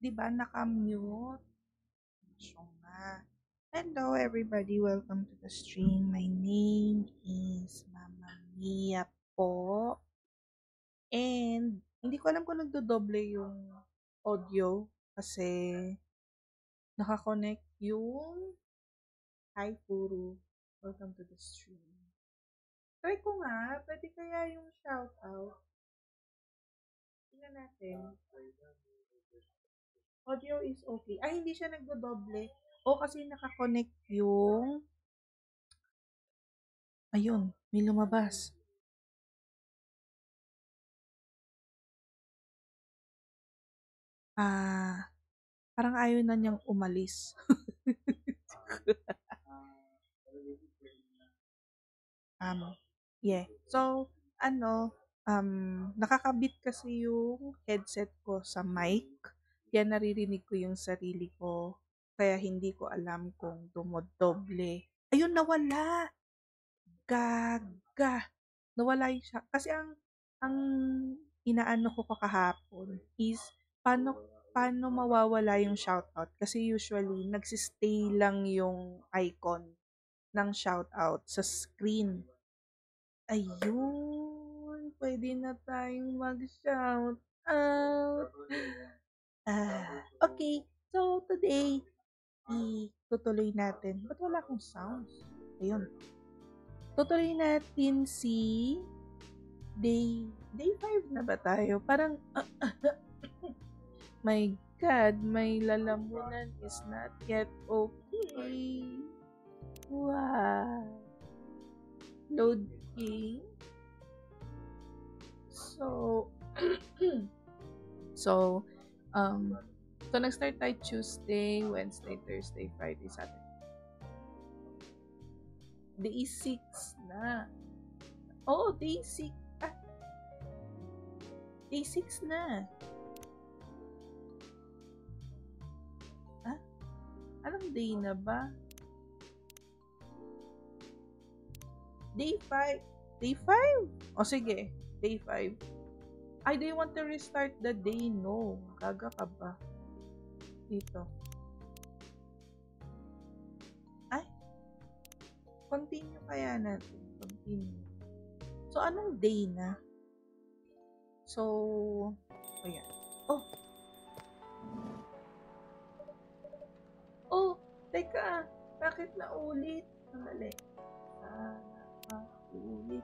'Di ba naka-mute? Siya nga. Hello everybody, welcome to the stream. My name is Mama Mia po. And hindi ko alam kung nagdodoble yung audio kasi nakakonect yung Hi Puro. Welcome to the stream. Try ko nga, pwede kaya yung shoutout. Tingnan natin. Audio is okay. Ay, hindi siya nagdodoble. O kasi nakakonect yung ayun, may lumabas. Parang ayaw na niyang umalis. Yeah. So, nakakabit kasi yung headset ko sa mic. Kaya naririnig ko yung sarili ko. Kaya hindi ko alam kung dumodoble. Ayun, nawala! Gaga! Nawala yung siya. Kasi ang inaano ko kahapon is paano mawawala yung shoutout. Kasi usually, nagsistay lang yung icon ng shoutout sa screen. Ayun, pwede na tayong mag-shoutout. Okay. So, today, itutuloy natin. Ba't wala akong sounds? Ayun. Tutuloy natin si day 5 na ba tayo? Parang, my God, may lalamunan is not yet okay. Wow. Loading. So, so, nag-start tayo Tuesday, Wednesday, Thursday, Friday, Saturday. Day 6 na. Oo, day 6. Day 6 na. Anong day na ba? Day 5. Day 5? O sige, day 5. I do want to restart the day. No. Gaga ka ba? Dito. Ay. Continue kaya natin. Continue. So, anong day na? So, ayan. Oh, teka. Bakit naulit? Sandali. Ulit.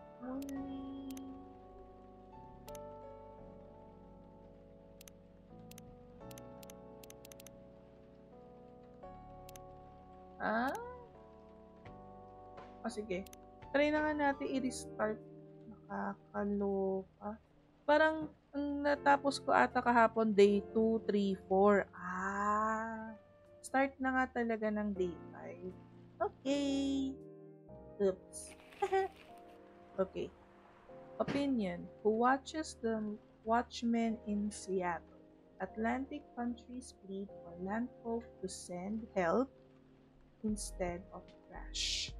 Sige. Try na nga natin i-restart. Nakakaloka. Parang, ang natapos ko ata kahapon, day 2, 3, 4. Start na nga talaga ng day 5. Okay. Oops. Okay. Opinion. Who watches the Watchmen in Seattle? Atlantic countries plead for landfolk to send help instead of trash.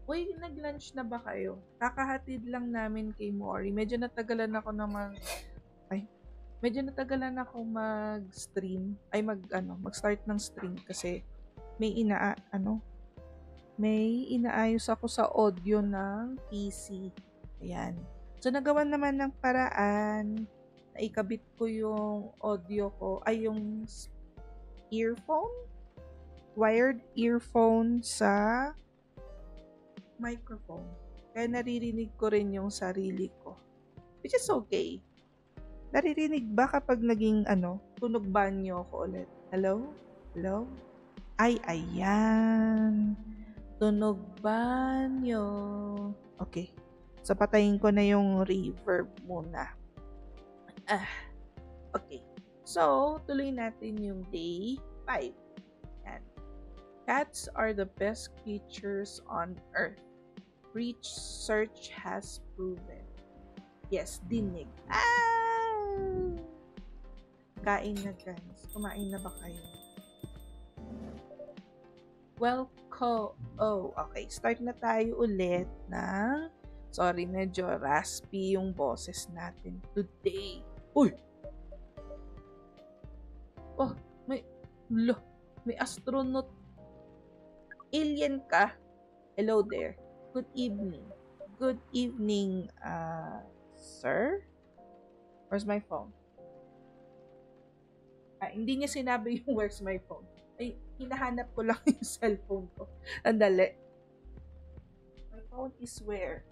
Uy, nag-lunch na ba kayo? Kakahatid lang namin kay Mori. Medyo natagalan ako mag-stream. Mag-start ng stream kasi may inaayos ako sa audio ng PC. Ayan. So, nagawan naman ng paraan na ikabit ko yung audio ko, yung wired earphone sa microphone. Kaya naririnig ko rin yung sarili ko. Which is okay. Naririnig ba kapag naging tunog banyo ko ulit? Hello? Hello? Ay, ayan. Tunog banyo. Okay. So, patayin ko na yung reverb muna. Okay. So, tuloy natin yung day 5. Yan. Cats are the best creatures on earth. Research has proven. Yes, dinig. Kain na guys. Kumain na ba kayo? Okay. Start na tayo ulit ng sorry, medyo raspy yung boses natin today. Uy! Oh, may, lo, may astronaut. Alien ka? Hello there. Good evening. Good evening, sir? Where's my phone? Hindi niya sinabi yung where's my phone. Ay, hinahanap ko lang yung cellphone ko. Andali. My phone is where?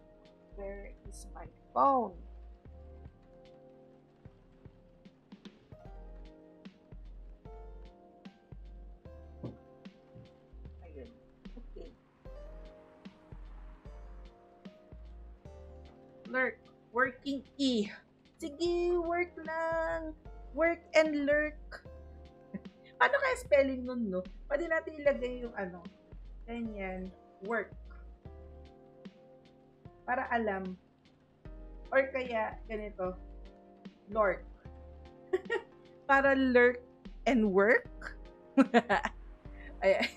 Where is my phone? Ayun. Okay. Lurk. Working E. Sige, work lang. Work and lurk. Paano kaya spelling nun, no? Pwede natin ilagay yung ganyan, work. Para alam. Or kaya, ganito, lurk. Para lurk and work. Ayan.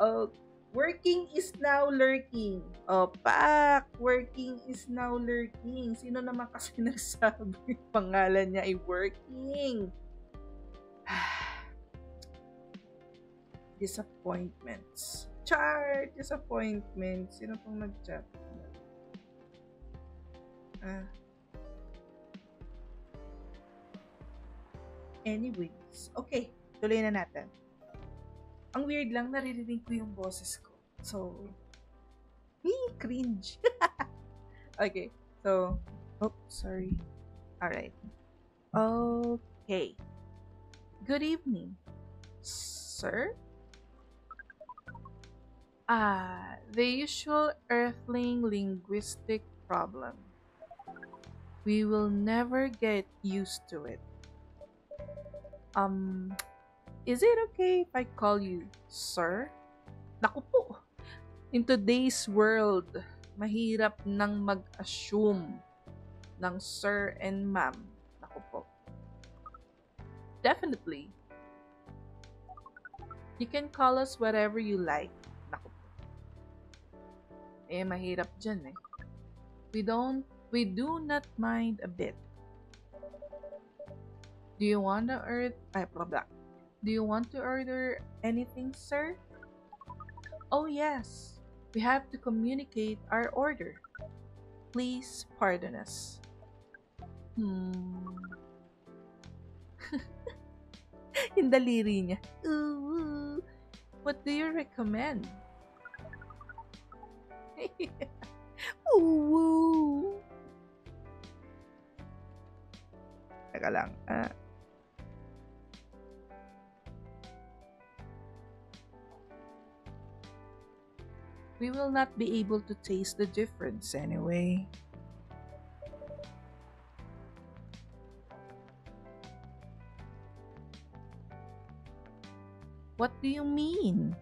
Oh, working is now lurking. Oh, pak! Working is now lurking. Sino naman kasi nagsabi pangalan niya ay working? Disappointments. Char! Disappointments. Sino pong nag-chat? Anyways. Okay. Tuloy na natin. Ang weird lang, naririnig ko yung boses ko. So, cringe. Okay. So, sorry. Alright. Okay. Good evening, sir? The usual earthling linguistic problem. We will never get used to it. Is it okay if I call you sir? Naku po. In today's world, mahirap nang mag-assume ng sir and ma'am. Naku po. Definitely. You can call us whatever you like. Naku po. Mahirap dyan eh. We do not mind a bit. Do you want to Do you want to order anything, sir? Oh yes. We have to communicate our order. Please pardon us. Yung daliri niya. Ooh, what do you recommend? Ooh. Teka lang. We will not be able to taste the difference anyway. What do you mean?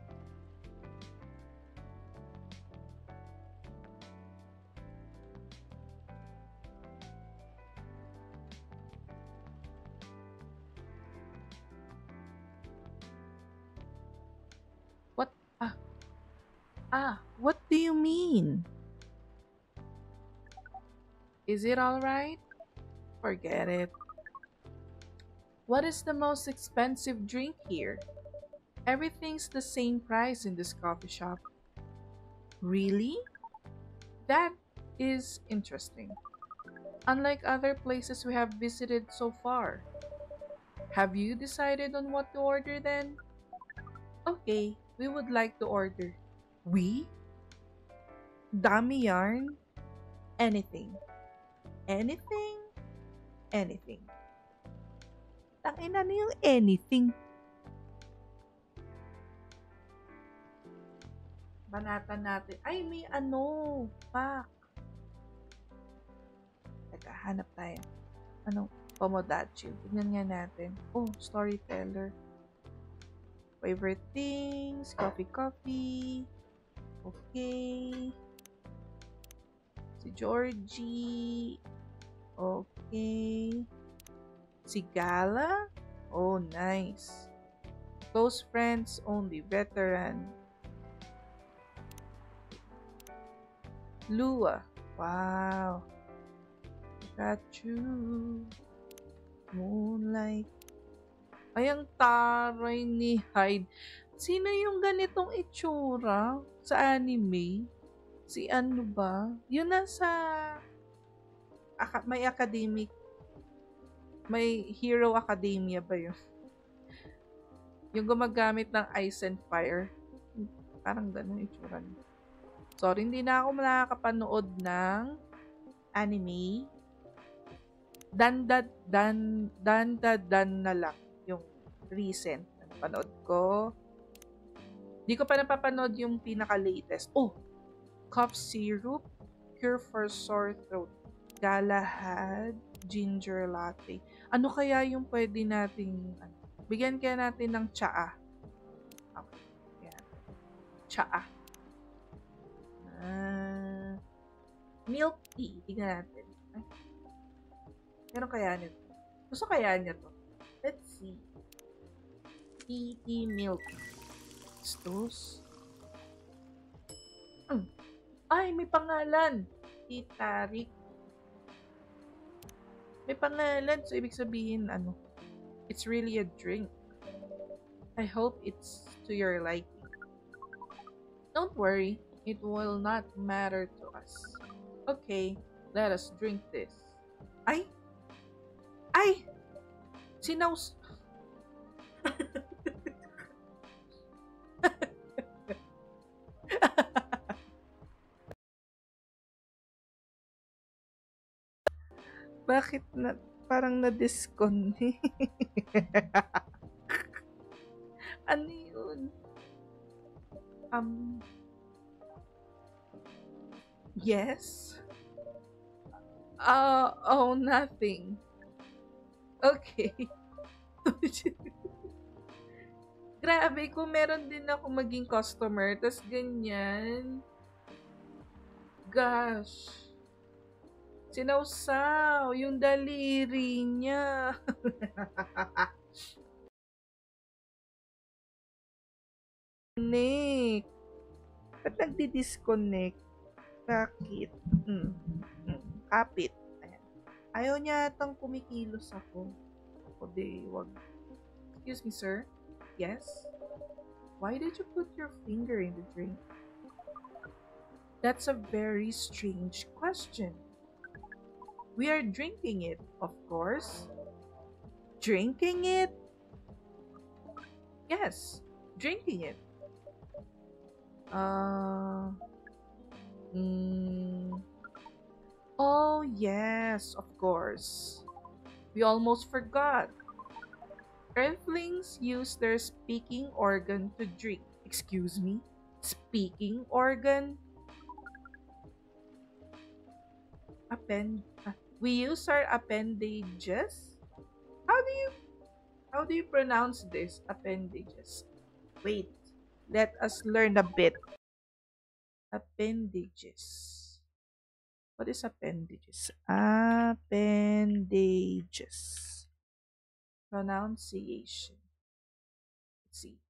What do you mean? Is it alright? Forget it. What is the most expensive drink here? Everything's the same price in this coffee shop. Really? That is interesting. Unlike other places we have visited so far. Have you decided on what to order then? Okay, we would like to order. We? Dami yarn? Anything. Anything? Anything. Tangina na yung anything. Banatan natin. Ay, may pak. Teka, hanap tayo. Pomodachi. Tignan nga natin. Oh, storyteller. Favorite things. Coffee. Okay. Si Georgie. Okay. Si Gala. Oh, nice. Close friends only. Veteran. Lua. Wow. Got you. Moonlight. Ay, ang taray ni Hyde. Sino yung ganitong itsura sa anime? Si ano ba? Yun nasa may academic, may Hero Academia ba yun? Yung gumagamit ng ice and fire. Parang ganun yung itsura niya. Sorry, hindi na ako nakakapanood ng anime. Dan na lang yung recent na napanood ko. Di ko pa napapanood yung pinaka-latest. Oh! Cough syrup, cure for sore throat, Galahad, ginger latte. Ano kaya yung pwede nating, bigyan kaya natin ng tsaa. Okay. Yan. Tsaa. Milk tea. Tingnan natin. Ay, meron kaya nito? Gusto kaya niya to? Let's see. Tea milk. Stos. Ay, may pangalan. Titarik. May pangalan. So, ibig sabihin, it's really a drink. I hope it's to your liking. Don't worry. It will not matter to us. Okay, let us drink this. Ay! Ay! Sinaus... Bakit na parang na-disconnect? Ano yun? Yes? Oh, nothing. Okay. Grabe, kung meron din ako maging customer, tas ganyan. Gosh. Sinawsaw yung daliri niya. Nick. Ba't nagdi-disconnect? Bakit? Kapit. Ayan. Ayaw niya atang kumikilos ako. O di, wag. Excuse me, sir? Yes? Why did you put your finger in the drink? That's a very strange question. We are drinking it, of course. Drinking it? Yes, drinking it. Oh, yes, of course. We almost forgot. Earthlings use their speaking organ to drink. Excuse me? Speaking organ? We use our appendages? How do you pronounce this? Appendages. Wait, let us learn a bit. Appendages. What is appendages? Appendages. Pronunciation. Let's see.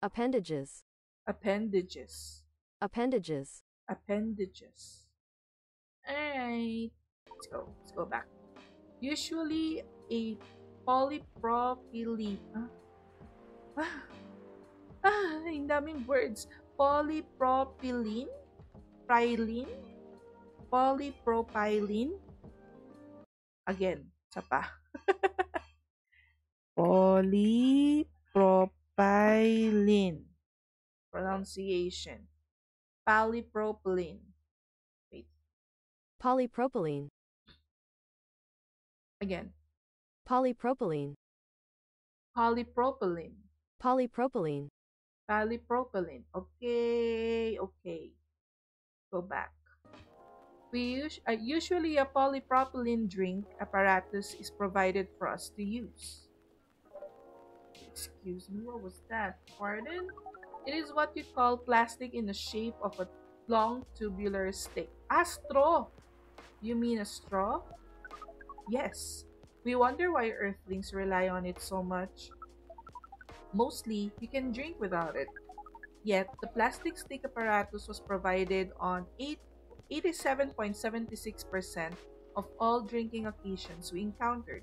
Appendages. Appendages. Appendages. Appendages. Alright. Let's go back. Usually a polypropylene. Ang daming words. Polypropylene? Propylene? Polypropylene? Again, isa pa. Polypropylene. Pronunciation. Polypropylene. Wait. Polypropylene. Again. Polypropylene. Polypropylene. Polypropylene. Polypropylene. Okay. Go back. Usually a polypropylene drink apparatus is provided for us to use. Excuse me, what was that? Pardon? It is what you call plastic in the shape of a long tubular stick. Straw! You mean a straw? Yes. We wonder why Earthlings rely on it so much. Mostly, you can drink without it. Yet, the plastic stick apparatus was provided on 87.76% of all drinking occasions we encountered.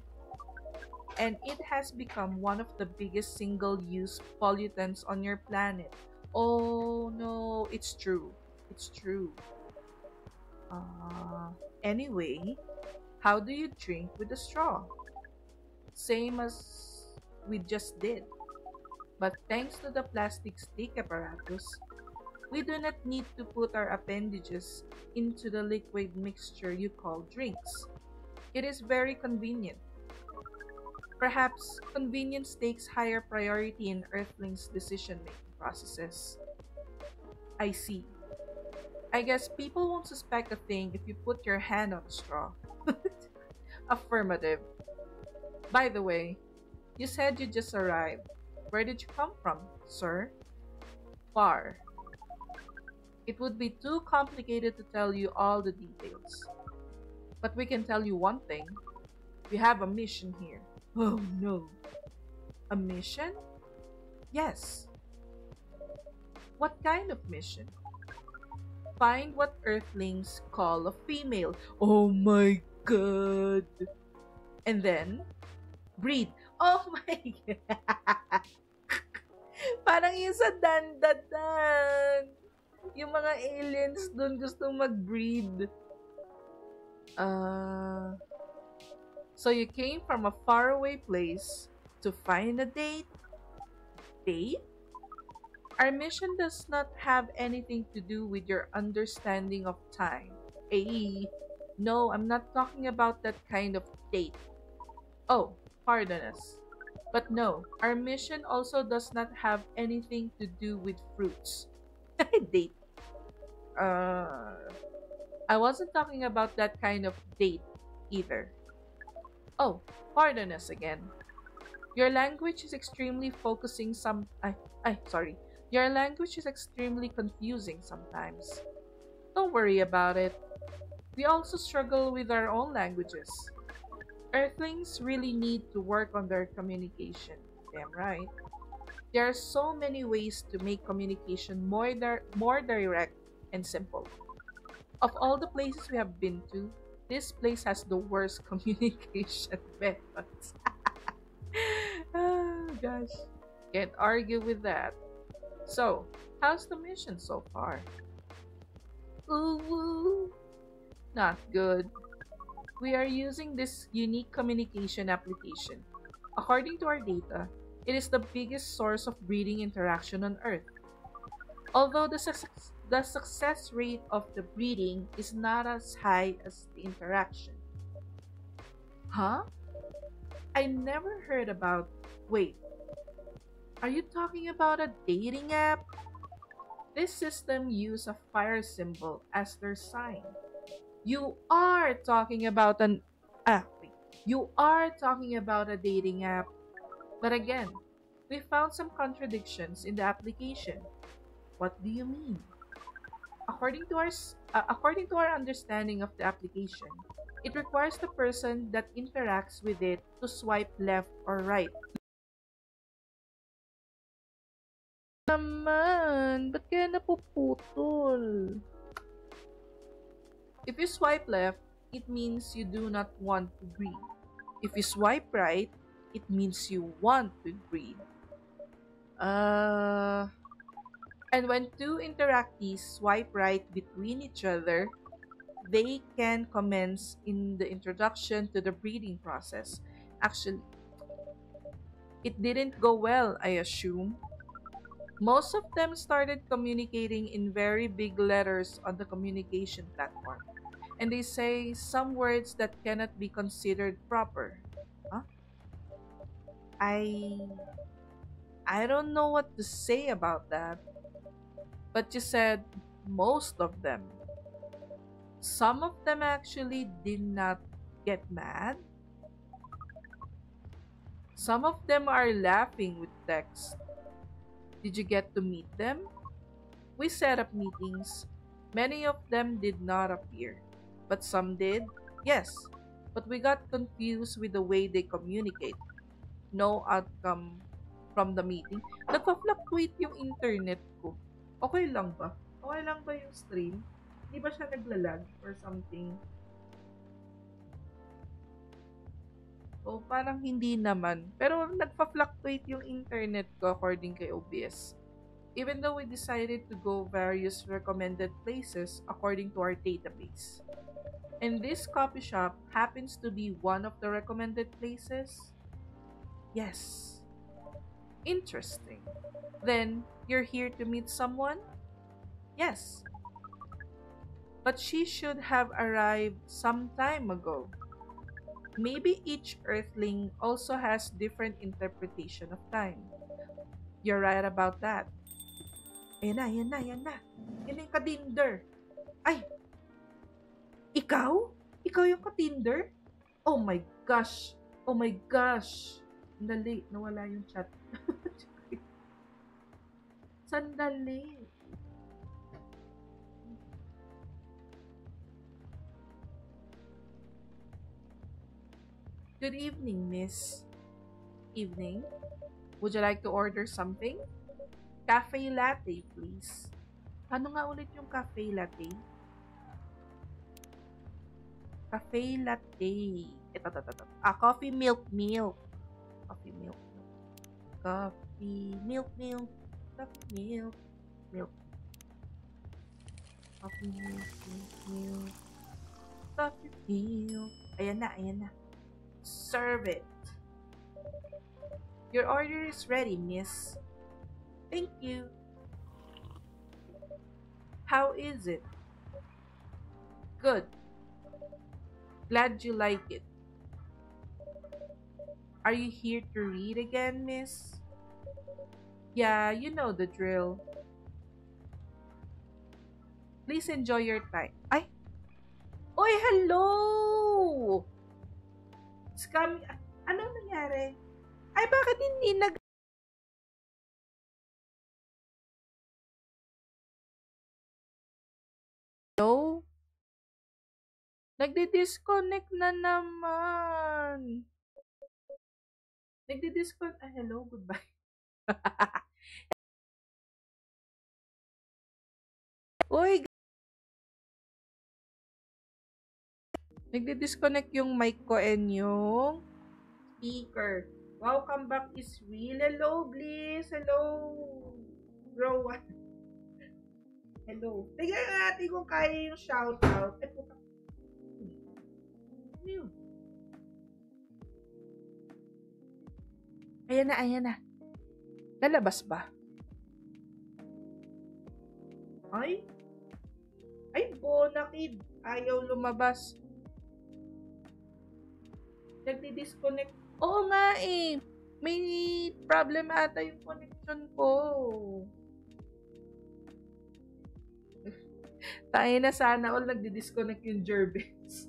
and it has become one of the biggest single-use pollutants on your planet. Oh no, it's true. It's true. Uh, anyway, how do you drink with a straw? Same as we just did. But thanks to the plastic stick apparatus, we do not need to put our appendages into the liquid mixture you call drinks. It is very convenient. Perhaps convenience takes higher priority in Earthlings' decision making processes. I see. I guess people won't suspect a thing if you put your hand on a straw. Affirmative. By the way, you said you just arrived. Where did you come from, sir? Far. It would be too complicated to tell you all the details. But we can tell you one thing. We have a mission here. Oh no. A mission? Yes. What kind of mission? Find what Earthlings call a female. Oh my god. And then, breed. Oh my god. Parang yung sa Dandadan. Yung mga aliens dun gusto mag-breed. So you came from a faraway place to find a date? Date? Our mission does not have anything to do with your understanding of time. Eh? No, I'm not talking about that kind of date. Oh, pardon us. But no, our mission also does not have anything to do with fruits. Date. I wasn't talking about that kind of date either. Oh, pardon us again. Your language is extremely focusing sorry. Your language is extremely confusing sometimes. Don't worry about it. We also struggle with our own languages. Earthlings really need to work on their communication. Damn right. There are so many ways to make communication more direct and simple. Of all the places we have been to, this place has the worst communication methods. Oh gosh. Can't argue with that. So, how's the mission so far? Ooh, woo. Not good. We are using this unique communication application. According to our data, it is the biggest source of breeding interaction on Earth. Although the success rate of the breeding is not as high as the interaction. Huh? I never heard about. Wait, are you talking about a dating app? This system uses a fire symbol as their sign. You are talking about You are talking about a dating app. But again, we found some contradictions in the application. What do you mean? According to our understanding of the application, it requires the person that interacts with it to swipe left or right. Naman, ba't kaya napuputol? If you swipe left, it means you do not want to breed. If you swipe right, it means you want to breed. And when two interactees swipe right between each other, they can commence in the introduction to the breeding process. Actually, it didn't go well, I assume. Most of them started communicating in very big letters on the communication platform, and they say some words that cannot be considered proper. Huh? I I don't know what to say about that. But you said most of them. Some of them actually did not get mad. Some of them are laughing with text. Did you get to meet them? We set up meetings. Many of them did not appear, but some did. Yes, but we got confused with the way they communicate. No outcome from the meeting. Nagpa-fluctuate yung internet ko. Okay lang ba? Okay lang ba yung stream? Hindi ba siya naglalag or something? O parang hindi naman. Pero nagpa-fluctuate yung internet ko according kay OBS. Even though we decided to go various recommended places according to our database. And this coffee shop happens to be one of the recommended places. Yes. Interesting. Then, you're here to meet someone? Yes. But she should have arrived some time ago. Maybe each Earthling also has different interpretation of time. You're right about that. Ayan na, ayan na, ayan na. Yan yung ka-Tinder. Ay! Ikaw? Ikaw yung ka-Tinder? Oh my gosh! Oh my gosh! Sandali, nawala yung chat. Sandali. Good evening, miss. Evening. Would you like to order something? Cafe latte, please. Ano nga ulit yung cafe latte? Cafe latte. Ito. Coffee milk. Coffee milk. Coffee milk. Coffee milk. Coffee milk. Coffee milk. Ayan na. Serve it. Your order is ready, miss. Thank you. How is it? Good. Glad you like it. Are you here to read again, miss? Yeah, you know the drill. Please enjoy your time. Ay! Oy, hello! Scam... Anong nangyari? Ay, bakit hindi nag... Hello? Nagdi-disconnect na naman. Nagdi-disconnect... Ah, hello, goodbye. Uy, nagdi-disconnect yung mic ko and yung speaker. Welcome back is real. Hello, Bliss. Hello, Rowan. Hello. Tignan natin kung kaya yung shoutout. Ay, puta. Ano yun? Ayan na. Lalabas ba? Ay, Bonakid. Ayaw lumabas. Nagdi-disconnect. Oo nga eh. May problem ata yung connection ko. Tayo na sana all nagdi-disconnect yung Jervis.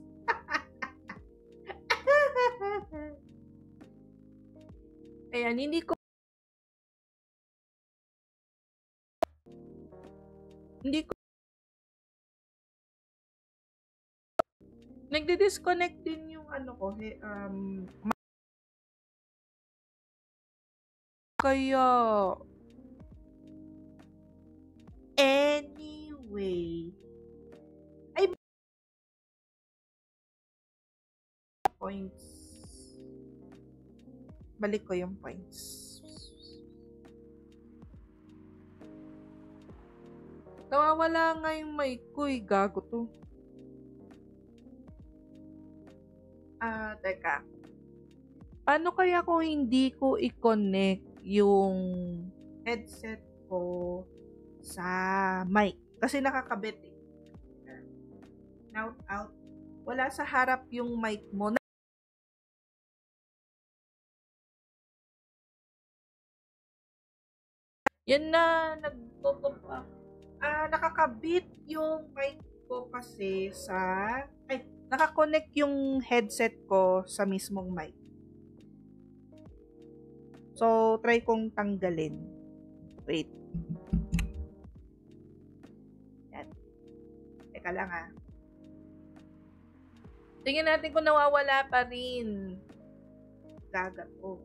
Ayan, hindi ko nagdi-disconnect din yung ano ko, kaya anyway, ay points. Balik ko yung points. Nawawala nga yung mic ko, gago to. Teka. Paano kaya kung hindi ko i-connect yung headset ko sa mic? Kasi nakakabit eh. Now, out. Wala sa harap yung mic mo. Yan na, nagtotop up. Nakakabit yung mic ko kasi sa... nakakonect yung headset ko sa mismong mic. So, try kong tanggalin. Wait. Yan. Teka lang ah. Tingnan natin kung nawawala pa rin. Gaga ko.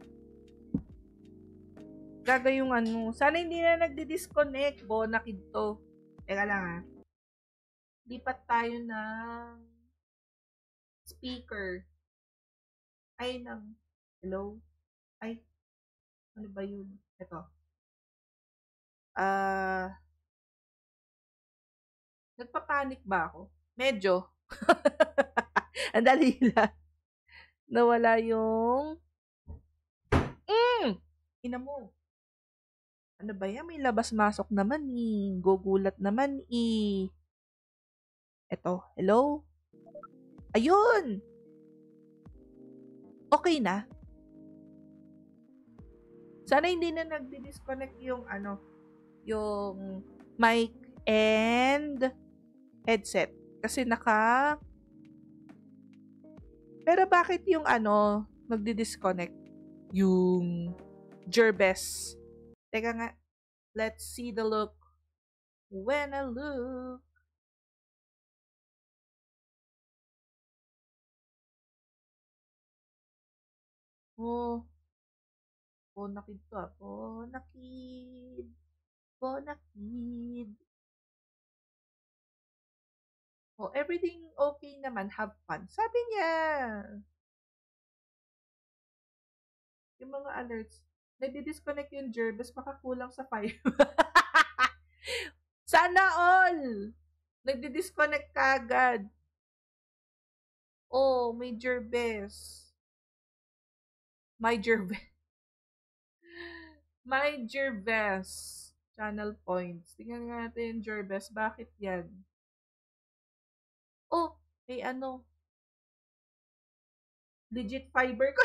Gaga yung ano. Sana hindi na nagdi-disconnect. Bonakid to. Teka lang ah. Lipat tayo ng speaker. Ay, ng Hello? Ay, ano ba yun? Ito. Nagpapanik ba ako? Medyo. Ang dali lang. Nawala yung... Ina mo. Ano ba yan? May labas-masok naman eh. Gugulat naman eh. Eto. Hello? Ayun! Okay na. Sana hindi na nagdi-disconnect yung yung mic and headset. Kasi Pero bakit yung nagdi-disconnect? Yung Gerbes. Teka nga. Let's see the look. When I look. Oh. Bonakid to ah. Bonakid. Bonakid. Oh, everything okay naman. Have fun. Sabi niya. Yung mga alerts. Nagdi-disconnect yung Gerbes. Baka kulang sa fire. Sana all! Nagdi-disconnect ka agad. Oh, may Gerbes. My Gerbes. My Gerbes. Channel points. Tingnan nga natin yung Gerbes. Bakit yan? Oh, may legit fiber ko.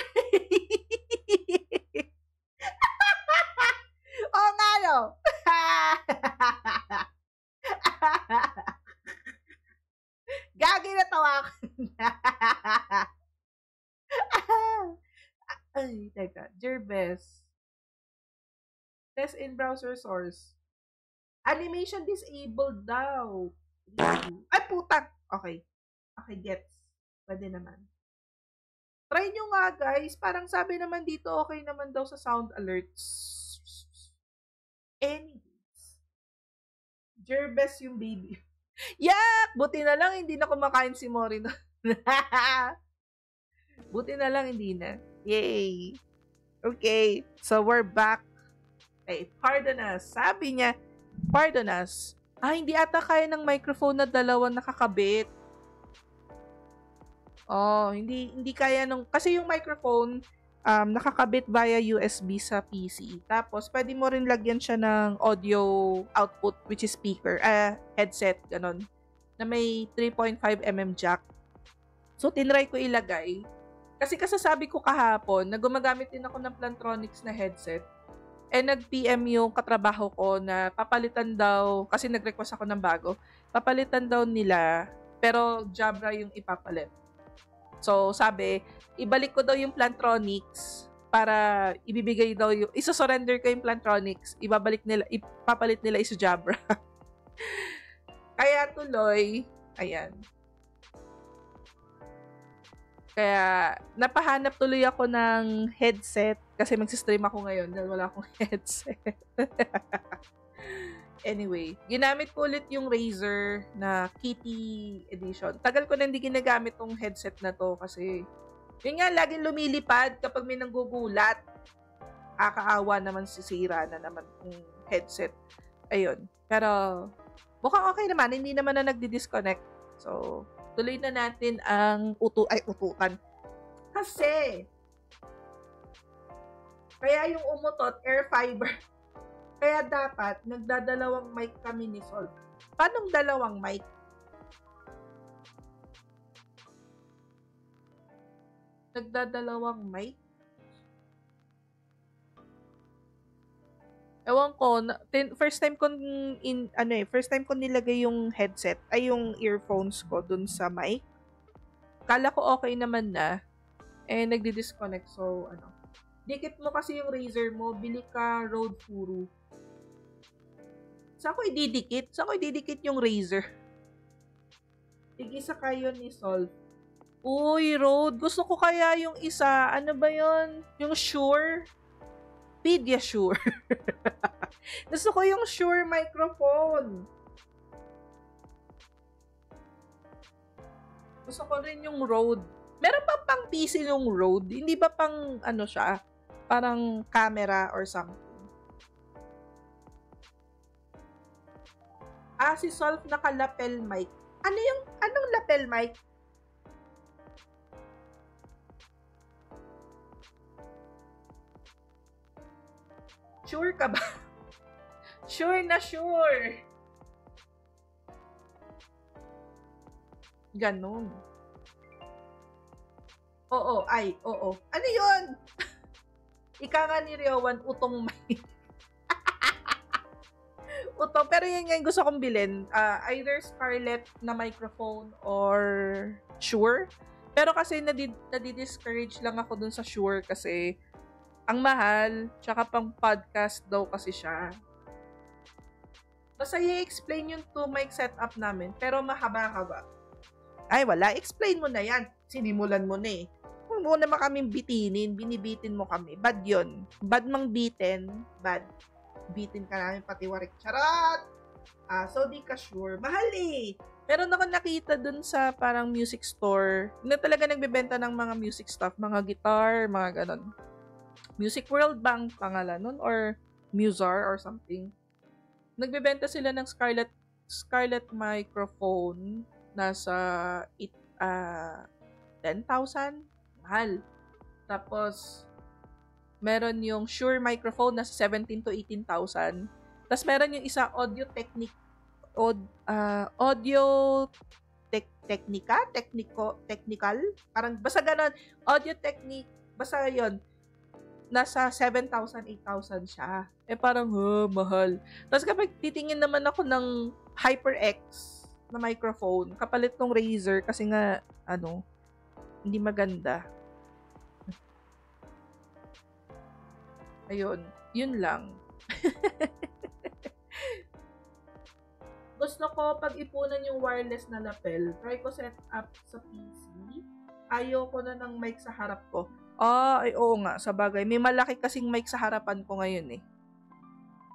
Oo nga no. Gagi na tawa ko. Ay, teka. Gerbes. Test in browser source. Animation disabled daw. Ay, putang. Okay. Okay, gets. Pwede naman. Try nyo nga, guys. Parang sabi naman dito, okay naman daw sa sound alerts. Anyways. Gerbes yung baby. Yak! Buti na lang hindi na kumakain si Mori. Buti na lang hindi na. Yay! Okay. So, we're back. Okay, pardon us. Sabi niya, pardon us. Hindi ata kaya ng microphone na dalawang nakakabit. Oh, hindi kaya kasi yung microphone nakakabit via USB sa PC. Tapos pwede mo rin lagyan siya ng audio output which is speaker, headset ganon na may 3.5mm jack. So tinry ko ilagay. Kasi kasasabi ko kahapon na gumagamit din ako ng Plantronics na headset. Nag-PM yung katrabaho ko na papalitan daw, kasi nag-request ako ng bago, papalitan daw nila, pero Jabra yung ipapalit. So, sabi, ibalik ko daw yung Plantronics para ibibigay daw yung, isa-surrender ko yung Plantronics, ipapalit nila isa Jabra. Kaya tuloy, ayan. Kaya, napahanap tuloy ako ng headset kasi magsistream ako ngayon dahil wala akong headset. Anyway, ginamit ko ulit yung Razer na Kitty Edition. Tagal ko na hindi ginagamit tong headset na to kasi yun nga, laging lumilipad kapag may nanggugulat. Akaawa naman, sisira na naman yung headset. Ayun. Pero, mukhang okay naman. Hindi naman na nagdi-disconnect. So, tuloy na natin ang utukan. Kasi, kaya yung umutot, air fiber. Kaya dapat, nagdadalawang mic kami ni Sol. Paanong dalawang mic? Nagdadalawang mic? Ewan ko, first time ko nilagay yung headset, ay yung earphones ko dun sa mic. Kala ko okay naman na, nagdi-disconnect. So, dikit mo kasi yung Razer mo, bili ka Rode Furu. Saan ko ididikit yung Razer? Tig-isa kayo ni Sol. Uy, Rode. Gusto ko kaya yung isa. Ano ba yon? Yung Shure? Pediasure. Gusto ko yung Shure microphone. Gusto ko rin yung Rode. Meron pa pang PC yung Rode? Hindi ba pang ano siya? Parang camera or something? Si Solve naka-lapel mic. Anong lapel mic? Sure ka ba? Sure na sure. Ganon. Oo. Ano yun? Ika nga ni Riowan, utong mic. Utong, pero yun nga yung gusto kong bilhin. Either Scarlett na microphone or Shure. Pero kasi nadi-discourage lang ako dun sa Shure kasi ang mahal, tsaka pang podcast daw kasi siya. Basta i-explain yung 2 mic setup namin, pero mahaba-haba. Ay, wala. Explain mo na yan. Sinimulan mo na eh. Huwag mo naman kaming bitinin. Binibitin mo kami. Bad yun. Bad mang bitin. Bad. Bitin ka namin pati warik. Charot! So di ka sure. Mahal eh. Pero ako nakita dun sa parang music store na talaga nagbebenta ng mga music stuff. Mga guitar, mga ganon. Music World Bank pangalan nun or Musar or something. Nagbebenta sila ng Scarlett microphone. Nasa 10,000. Mahal. Tapos meron yung Shure microphone na 17 to 18,000. Tapos meron yung isa technical. Parang basta ganon. Basta yun. Nasa 7,000, 8,000 siya. Parang, mahal. Tapos kapag titingin naman ako ng HyperX na microphone, kapalit ng Razer kasi nga, hindi maganda. Ayun, yun lang. Gusto ko pag-ipunan yung wireless na lapel. Try ko set up sa PC. Ayoko na ng mic sa harap ko. Oo nga, sa bagay. May malaki kasing mic sa harapan ko ngayon eh.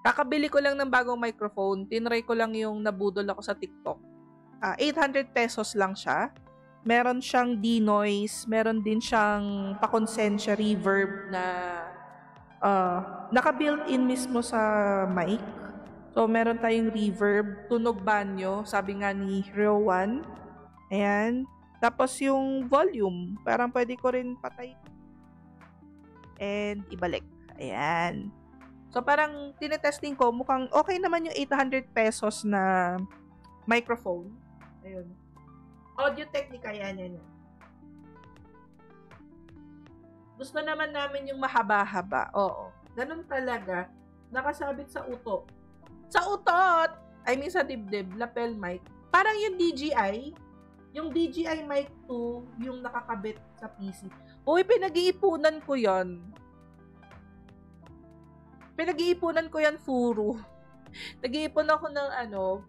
Kakabili ko lang ng bagong microphone. Tinry ko lang yung nabudol ako sa TikTok. 800 pesos lang siya. Meron siyang denoise. Meron din siyang pakonsensya reverb na naka-built-in mismo sa mic. So, meron tayong reverb, tunog banyo, sabi nga ni Rowan. Ayan. Tapos yung volume, parang pwede ko rin patay. And ibalik. Ayan. So, parang tinetesting ko, mukhang okay naman yung 800 pesos na microphone. Ayun. Audio Technica, yan. Gusto naman namin yung mahaba-haba. Oo. Ganun talaga. Nakasabit sa uto. Sa utot! Sa dibdib, lapel mic. Parang yung DJI Mic 2, yung nakakabit sa PC. Uy, pinag-iipunan ko yan. Furo. Nag-iipon ako ng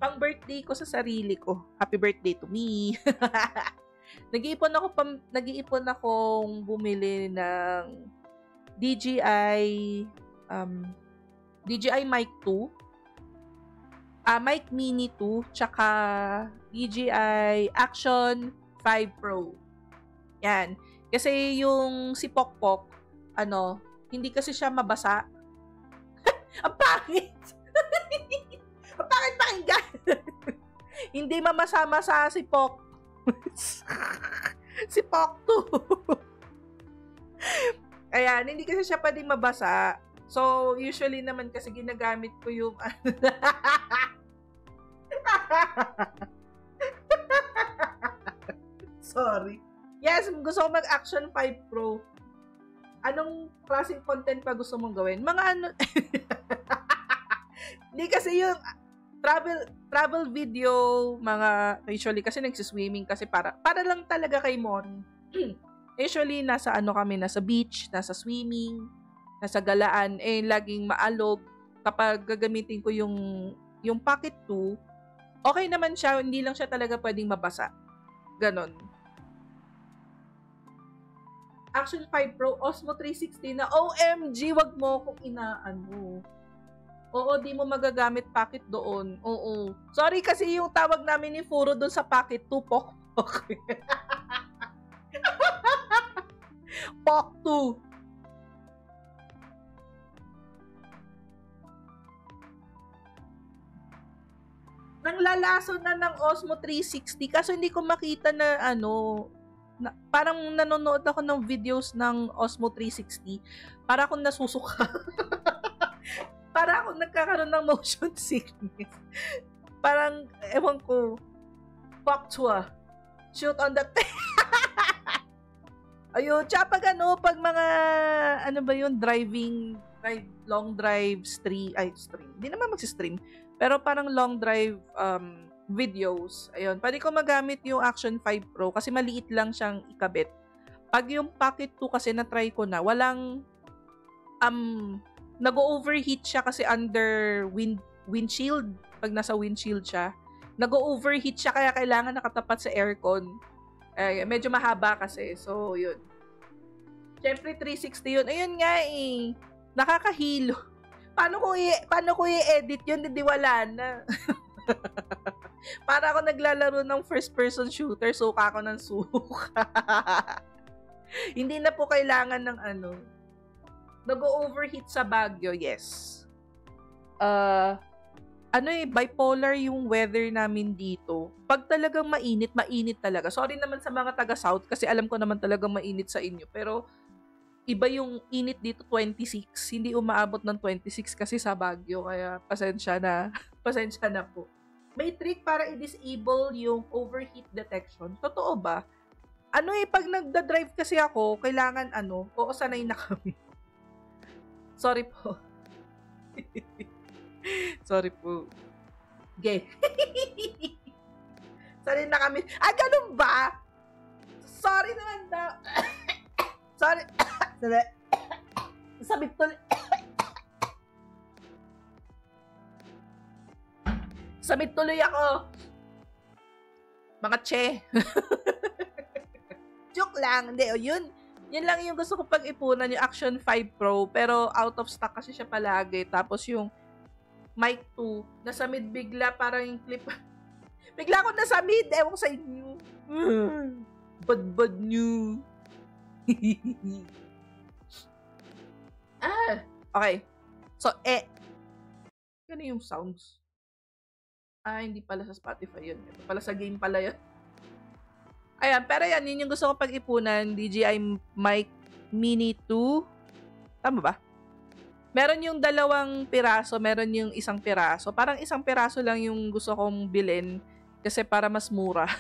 pang birthday ko sa sarili ko. Happy birthday to me. Nag-iipon akong bumili ng DJI Mic 2. Mic Mini 2, tsaka DJI Action 5 Pro. Yan. Kasi yung si Pokpok, hindi kasi siya mabasa. Ang pangit! Ang pangit pakinggan! Hindi mamasa-masa si Pok. Si Pok 2. Ayan, hindi kasi siya pwedeng mabasa. So, usually naman kasi ginagamit ko yung sorry. Yes, gusto ko mag-Action 5 Pro. Anong klaseng content pa gusto mong gawin? Hindi kasi yung travel video, usually kasi nagsiswimming kasi para lang talaga kay Mon. Usually nasa nasa beach, nasa swimming, nasa galaan, laging maalog. Kapag gagamitin ko yung Pocket 2, okay naman siya, hindi lang siya talaga pwedeng mabasa. Ganon. Action 5 Pro, Osmo 360 na, OMG, wag mo akong Oo, di mo magagamit Pocket doon. Oo. Sorry kasi yung tawag namin ni Furo doon sa Pocket 2, Pokpok. Pak 2. Nang lalaso na ng Osmo 360 kaso hindi ko makita na ano, parang nanonood ako ng videos ng Osmo 360 para akong nasusuka. Para akong nagkakaroon ng motion sickness. Parang, ewan ko, pak 2. Shoot on the ayun, tsaka pag mga, ano ba yun, long drive, stream, hindi naman magsistream, pero parang long drive videos, ayun, pwede ko magamit yung Action 5 Pro kasi maliit lang siyang ikabit. Pag yung Pocket 2 kasi na-try ko na, walang, nag-overheat siya kasi under windshield, pag nasa windshield siya, nag-overheat siya kaya kailangan nakatapat sa aircon. Medyo mahaba kasi. So, yun. Siyempre, 360 yun. Ayun nga eh. Nakakahilo. Paano ko i-edit yun? Hindi wala na. Para ako naglalaro ng first-person shooter, suka ako ng suka. Hindi na po kailangan ng nag-overheat sa Baguio, yes. Bipolar yung weather namin dito. Pag talagang mainit, mainit talaga. Sorry naman sa mga taga-south kasi alam ko naman talagang mainit sa inyo. Pero iba yung init dito, 26. Hindi umaabot ng 26 kasi sa Baguio. Kaya pasensya na. Pasensya na po. May trick para i-disable yung overheat detection. Totoo ba? Pag nagda-drive kasi ako, kailangan sanay na kami. Sorry po. Sorry po. Okay. Sorry na kami. Ganun ba? Sorry naman daw. Sorry. Sabit tuloy. Sabit tuloy ako. Mga che. Joke lang. Hindi, yun. Yun lang yung gusto ko pag-ipunan, yung Action 5 Pro. Pero out of stock kasi siya palagi. Tapos yung Mic 2, nasa mid bigla, parang yung clip. Bigla ako nasa mid, ewan ko sa inyo. Bad new. Okay. So, ano yung sounds? Hindi pala sa Spotify yun. Ito pala sa game pala yun. Ayan, pero yun yung gusto ko pag-ipunan, DJI Mic Mini 2. Tama ba? Meron yung 2 piraso, meron yung 1 piraso. Parang 1 piraso lang yung gusto kong bilhin kasi para mas mura.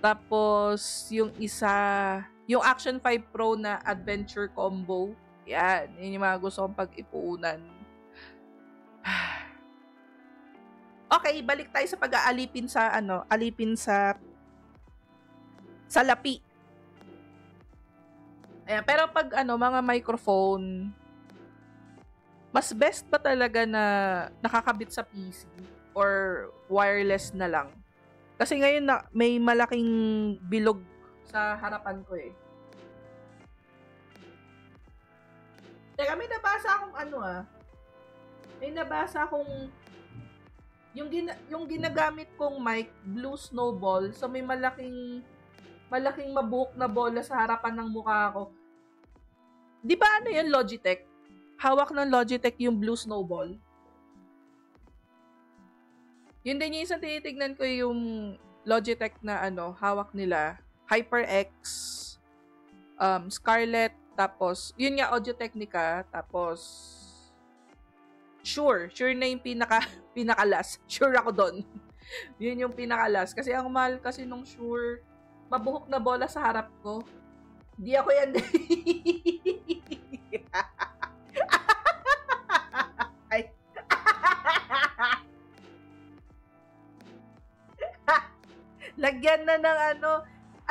Tapos, yung Action 5 Pro na Adventure Combo. Yan, yun yung mga gusto kong pag-ipunan. Okay, balik tayo sa pag-aalipin sa lapi. Ayan, pero pag mga microphone, mas best ba talaga na nakakabit sa PC or wireless na lang? Kasi ngayon may malaking bilog sa harapan ko eh. Teka, may nabasa akong May nabasa akong yung ginagamit kong mic, Blue Snowball, so may malaking mabuhok na bola sa harapan ng mukha ko. Di ba yun, Logitech? Hawak ng Logitech yung Blue Snowball. Yun din yung isang tinitignan ko yung Logitech na hawak nila. HyperX, Scarlett, tapos, yun nga, Audio-Technica, tapos, Shure na yung pinaka-last. Sure ako doon. Yun yung pinaka-last. Kasi ang mahal kasi nung Shure, mabuhok na bola sa harap ko. Di ako yan. Ay. Lagyan na ng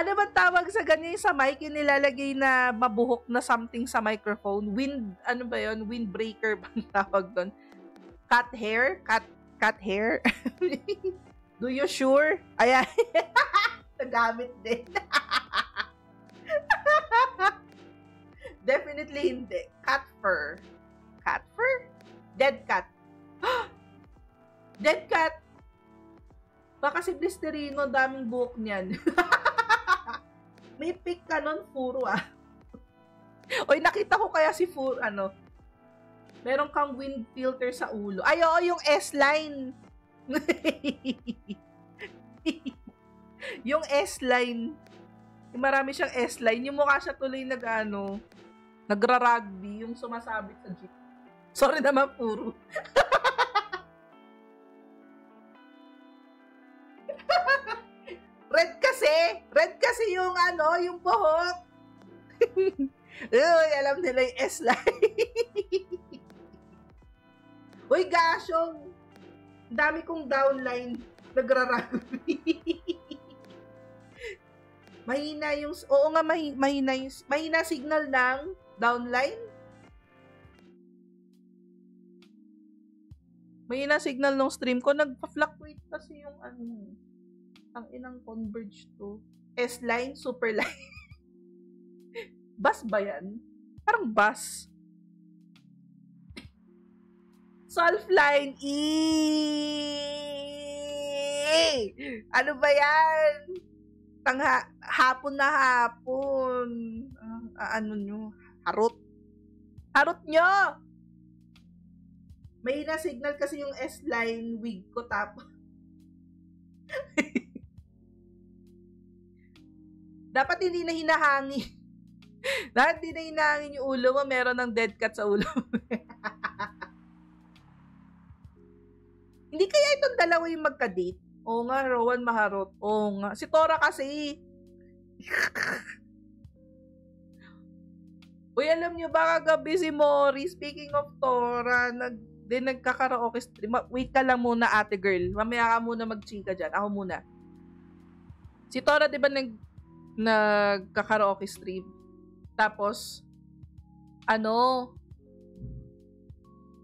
ano ba tawag sa ganyan sa mic, yung nilalagay na mabuhok na something sa microphone? Windbreaker bang tawag doon? Cat hair? Cat hair? Do you sure? Ayan. Nagamit din. Definitely hindi. Cat fur? Dead cat. Dead cat. Baka si Blisterino, daming buhok niyan. May pick ka nun, puro Oy, nakita ko kaya si meron kang wind filter sa ulo. Ay, oo, yung S-line. Yung S-line. Marami siyang S-line. Yung mukha siya tuloy nagra-rugby, yung sumasabit sa jeep. Sorry naman, puro. Red kasi yung yung buhok. Uy, alam nila yung S-line. Uy, gasyong. Dami kong downline. Nagra-rugby. Mahina yung, oo nga, mahina signal ng downline. Mahina signal ng stream ko. Nagpa-fluctuate kasi yung ang inang converge to. S-line, super line. Bus ba yan? Parang bus. Solve-line. Ano ba yan? Hapon na hapon. Ano nyo? Harot nyo! May na-signal kasi yung S-line wig ko tapos. Dapat hindi na hinahangin. Dapat hindi na hinahangin yung ulo mo. Meron ng dead cat sa ulo. Hindi kaya itong dalawa yung magka-date? Oo nga, Rowan Maharot. Oo nga. Si Tora kasi. Uy, alam nyo ba kagabi si Mori, speaking of Tora, nagkakaraoke stream. Wait ka lang muna, ate girl. Mamaya ka muna magchika dyan. Ako muna. Si Tora, di ba nagkakaraoke stream? Tapos,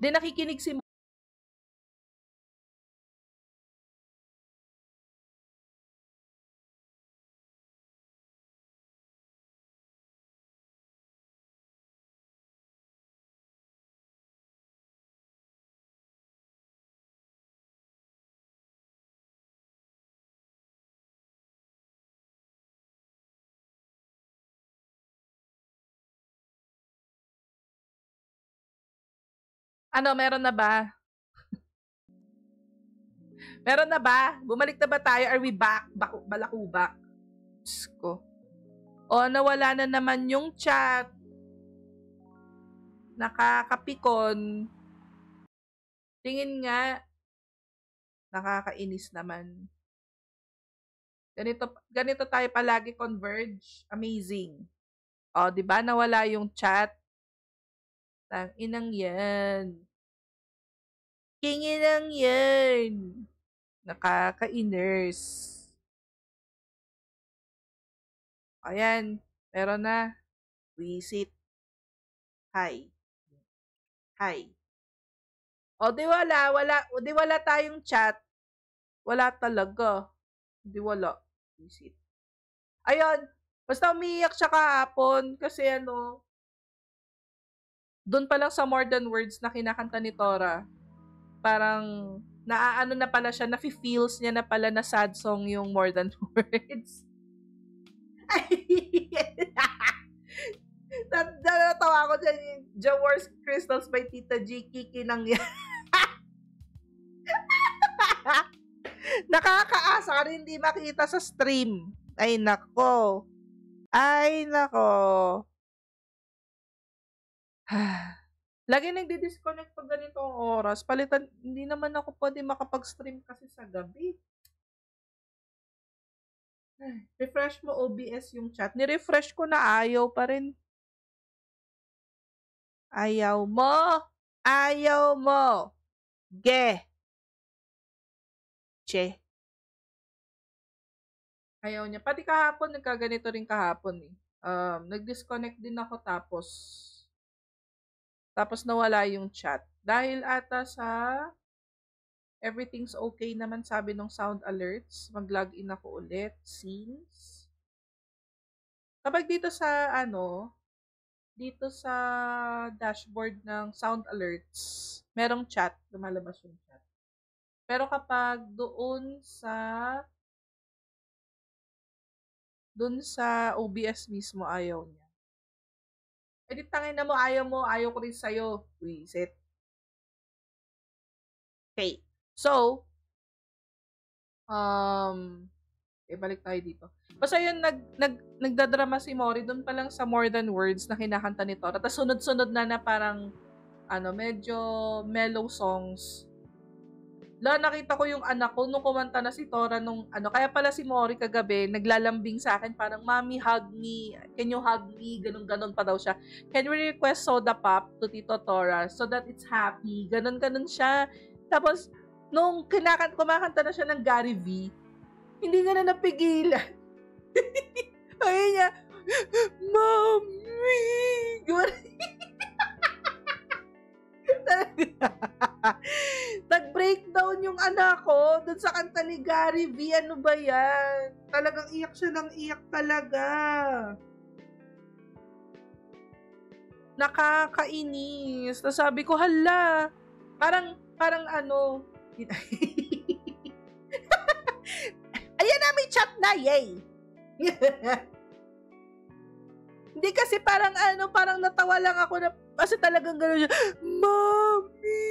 nakikinig si meron na ba? Meron na ba? Bumalik na ba tayo? Are we back? Balakubak. Diyos ko. O, nawala na naman yung chat. Nakakapikon. Tingin nga. Nakakainis naman. Ganito tayo palagi converge. Amazing. O, di ba? Nawala yung chat. Tang inang yan. Kinginang yan. Nakaka-iners. Ayan. Meron na. Visit. Hi. Hi. O, di wala tayong chat. Wala talaga. Di wala. Visit. Ayun. Basta umiiyak siya kahapon kasi doon pa lang sa More Than Words na kinakanta ni Tora, parang naaano na pala siya, nafe-feels niya na pala na sad song yung More Than Words. Natawa ko dyan yung Jawor's Crystals by Tita G. Kiki nang yan. Nakakaasa rin hindi makita sa stream. Ay nako. Ay nako. Lagi nagdi-disconnect pag ganitong oras. Palitan, hindi naman ako pwede makapag-stream kasi sa gabi. Refresh mo OBS yung chat. Ni-refresh ko na ayaw pa rin. Ayaw mo. Ayaw mo. Ge. Che. Ayaw niya. Pati kahapon, nagkaganito rin kahapon eh. Nag-disconnect din ako tapos nawala yung chat. Dahil ata sa everything's okay naman sabi ng sound alerts. Mag-login ako ulit. Scenes. Kapag dito sa dashboard ng sound alerts, merong chat. Lumalabas yung chat. Pero kapag doon sa OBS mismo, ayaw niya. Eh di tangin na mo, ayaw ko rin sa'yo. Wisit. Okay. So, balik tayo dito. Basta yun, nagdadrama si Mori doon pa lang sa More Than Words na kinakanta ni Tora. Tapos sunod-sunod na parang, medyo mellow songs. Nakita ko yung anak ko nung kumanta na si Tora nung, kaya pala si Mori kagabi, naglalambing sa akin, parang, Mommy, hug me. Can you hug me? Ganon-ganon pa daw siya. Can we request soda pop to Tito Tora so that it's happy? Ganon-ganon siya. Tapos, nung kumakanta na siya ng Gary V, hindi nga na napigilan. Ayun niya, Mommy! Nag-breakdown yung anak ko dun sa kanta ni Gary V. Ano ba yan? Talagang iyak siya ng iyak talaga. Nakakainis. Tapos sabi ko, hala, parang ayan na, may chat na, yay! Hindi kasi parang natawa lang ako na, kasi talagang gano'n siya, Mommy!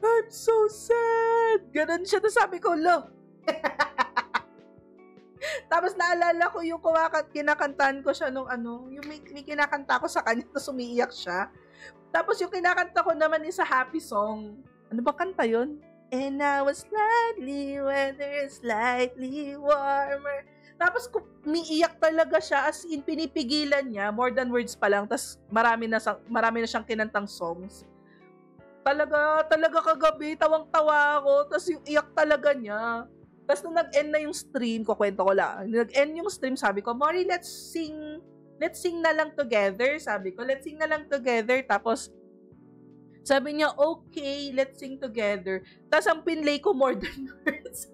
I'm so sad! Ganon siya, tapos sabi ko, lo! Tapos naalala ko yung kinakantahan ko siya nung yung may kinakanta ko sa kanya, tapos umiiyak siya. Tapos yung kinakanta ko naman is a happy song. Ano ba kanta yun? And now it's slightly weather, slightly warmer. Tapos umiiyak talaga siya, as in pinipigilan niya, More Than Words pa lang, tapos marami na siyang kinantang songs. Talaga kagabi, tawang-tawa ako, tapos yung iyak talaga niya. Tapos nung nag-end na yung stream, kukwento ko lang, nag-end yung stream, sabi ko, Mori, let's sing na lang together, sabi ko, let's sing na lang together, tapos, sabi niya, okay, let's sing together. Tapos ang pinlay ko, More Than Words.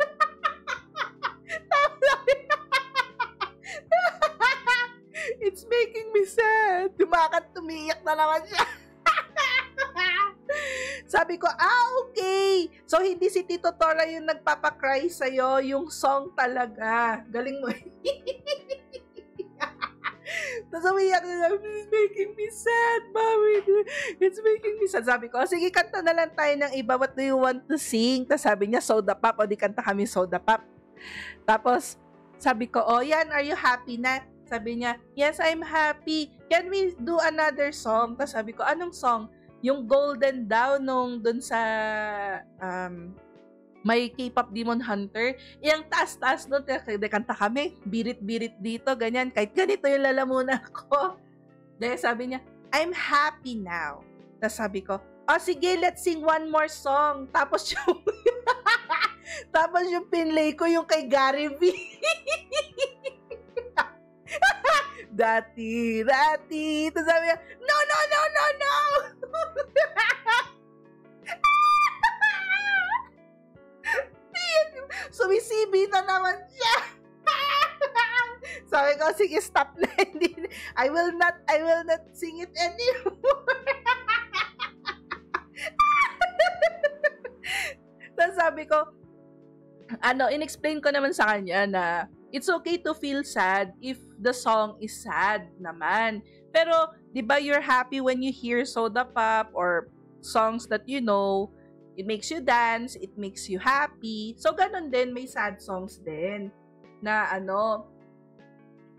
It's making me sad. Tumiyak na naman siya. Sabi ko, okay. So, hindi si Tito Tora yung nagpapakry sa'yo, yung song talaga. Galing mo. Tapos umiyak na, it's making me sad, Mommy. It's making me sad. Sabi ko, sige, kanta na lang tayo ng iba. What do you want to sing? Tapos sabi niya, Soda Pop. O di kanta kami Soda Pop. Tapos, sabi ko, yan, are you happy na? Sabi niya, yes, I'm happy. Can we do another song? Tapos sabi ko, anong song? Yung Golden daw dun sa may K-pop Demon Hunter. Yung taas-taas nun, kanta kami, birit-birit dito, ganyan. Kahit ganito yung lalamunan ko. Dahil sabi niya, I'm happy now. Tapos sabi ko, sige, let's sing one more song. Tapos yung pinlay ko yung kay Gary V. Dati. Tapos sabi niya, no! Sumisibi na naman siya. Sabi ko, sige, stop na. I will not sing it anymore. Tapos sabi ko, in-explain ko naman sa kanya na it's okay to feel sad if the song is sad naman. Pero, di ba, you're happy when you hear Soda Pop or songs that you know, it makes you dance, it makes you happy. So, ganun din, may sad songs din na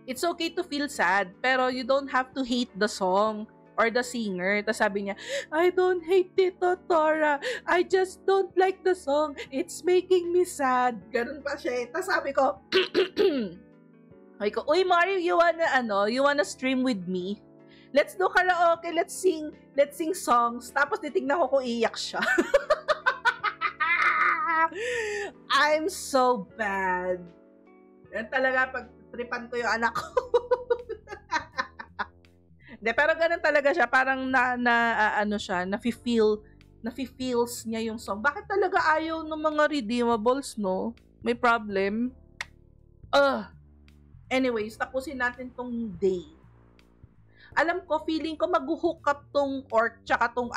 it's okay to feel sad, pero you don't have to hate the song or the singer. Tapos sabi niya, I don't hate Tito Tora. I just don't like the song. It's making me sad. Ganun pa siya. Tapos sabi ko, uy, Mario, you wanna stream with me? Let's do karaoke, let's sing songs. Tapos titignan ko kung iyak siya. I'm so bad. Yan talaga pag tripan ko yung anak ko. De, pero ganun talaga siya, parang nafe-feels niya yung song. Bakit talaga ayaw ng mga redeemables, no? May problem. Anyways, tapusin natin tong day. Alam ko, feeling ko mag-hook up tong orc tsaka tong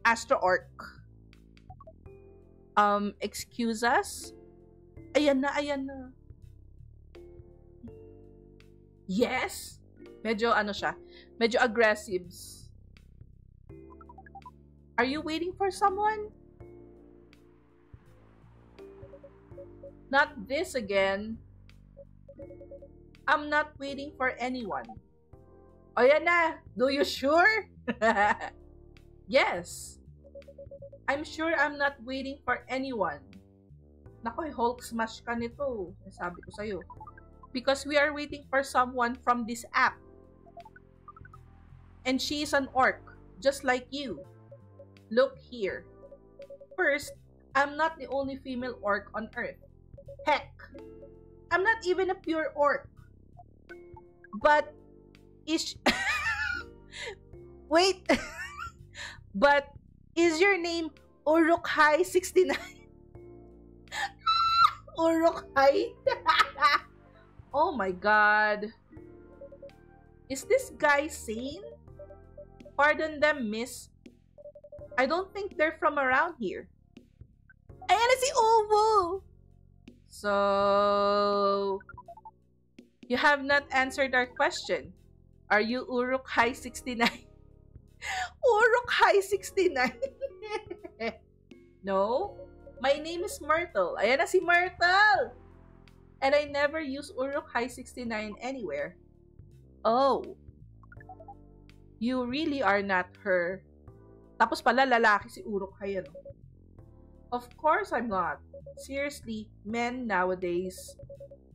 astro-orc. Excuse us? Ayan na. Yes? Medyo siya. Medyo aggressives. Are you waiting for someone? Not this again. I'm not waiting for anyone. O yan na. Do you sure? Yes. I'm sure I'm not waiting for anyone. Nakoy, Hulk smash ka nito. Sabi ko sa'yo. Because we are waiting for someone from this app. And she is an orc, just like you. Look here. First, I'm not the only female orc on Earth. Heck, I'm not even a pure orc. But is wait. But is your name Uruk-hai 69? Uruk-hai? Oh my god. Is this guy sane? Pardon them, miss. I don't think they're from around here. Ayan na si Uwu! So, you have not answered our question. Are you Uruk-hai 69? Uruk-hai 69? No. My name is Myrtle. Ayan na si Myrtle! And I never use Uruk-hai 69 anywhere. Oh. You really are not her. Tapos pala lalaki si Uruk-hai, ano? Of course I'm not. Seriously, men nowadays,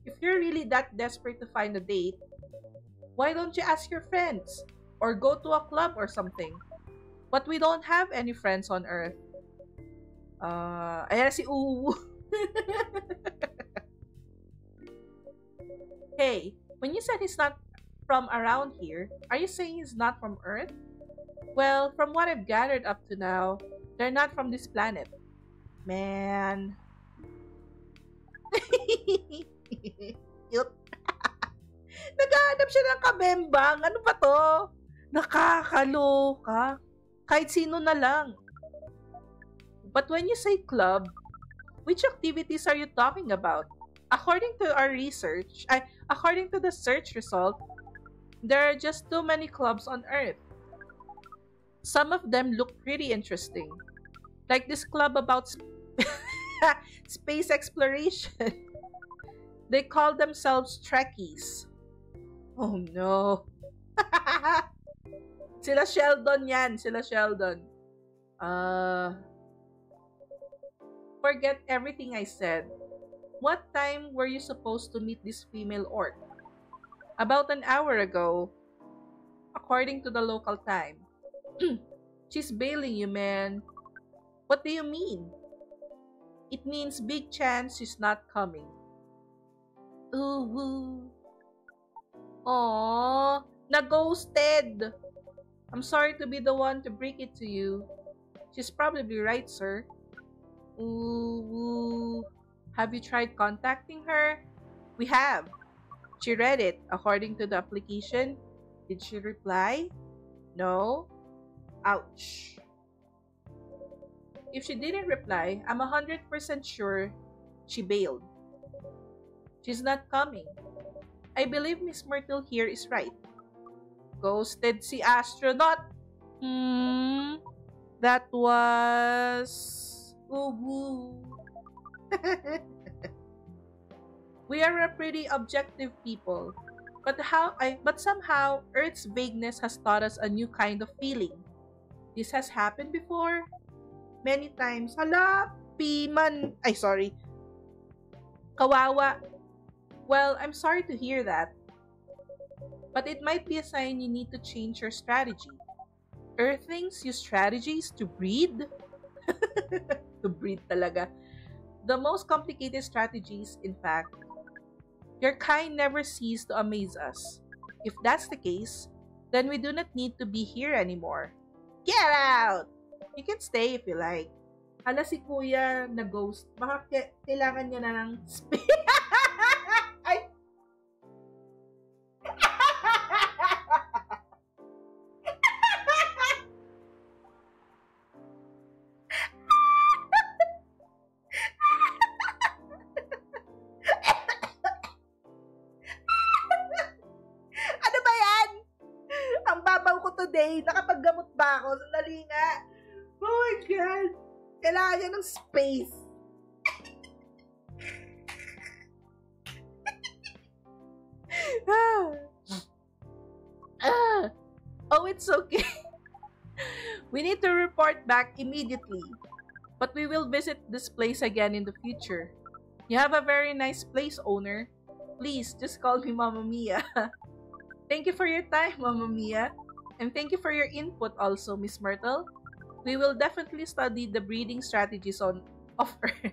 if you're really that desperate to find a date, why don't you ask your friends? Or go to a club or something? But we don't have any friends on Earth. Ayan si Uwu. Hey, when you said he's not from around here, are you saying he's not from Earth? Well, from what I've gathered up to now, they're not from this planet. Man. Cute. Naghahanap siya ng kabembang. Ano ba to? Nakakaloka. Kahit sino na lang. But when you say club, which activities are you talking about? According to our research, according to the search result, there are just too many clubs on Earth. Some of them look pretty interesting. Like this club about space exploration. They call themselves Trekkies. Oh no. Sila Sheldon yan. Sila Sheldon. Forget everything I said. What time were you supposed to meet this female orc? About an hour ago, according to the local time. She's bailing you, man. What do you mean? It means big chance she's not coming. Ooh. Aww, na-ghosted. I'm sorry to be the one to break it to you. She's probably right, sir. Ooh. Have you tried contacting her? We have. She read it according to the application. Did she reply? No? Ouch. If she didn't reply, I'm 100% sure she bailed. She's not coming. I believe Miss Myrtle here is right. Ghosted si astronaut. That was... Uwu. We are a pretty objective people. But somehow, Earth's vagueness has taught us a new kind of feeling. This has happened before. Many times. Hala, piman. Ay, sorry. Kawawa. Well, I'm sorry to hear that. But it might be a sign you need to change your strategy. Earthlings use strategies to breed? To breed talaga. The most complicated strategies, in fact. Your kind never cease to amaze us. If that's the case, then we do not need to be here anymore. Get out! You can stay if you like. Hala si kuya na ghost. Baka kailangan niya na ng space. Ay! holiday. Nakapaggamot ba ako? Sandali nga. Oh my God. Kailangan niya ng space. Oh, it's okay. We need to report back immediately. But we will visit this place again in the future. You have a very nice place, owner. Please, just call me Mama Mia. Thank you for your time, Mama Mia. And thank you for your input also, Miss Myrtle. We will definitely study the breeding strategies of Earth.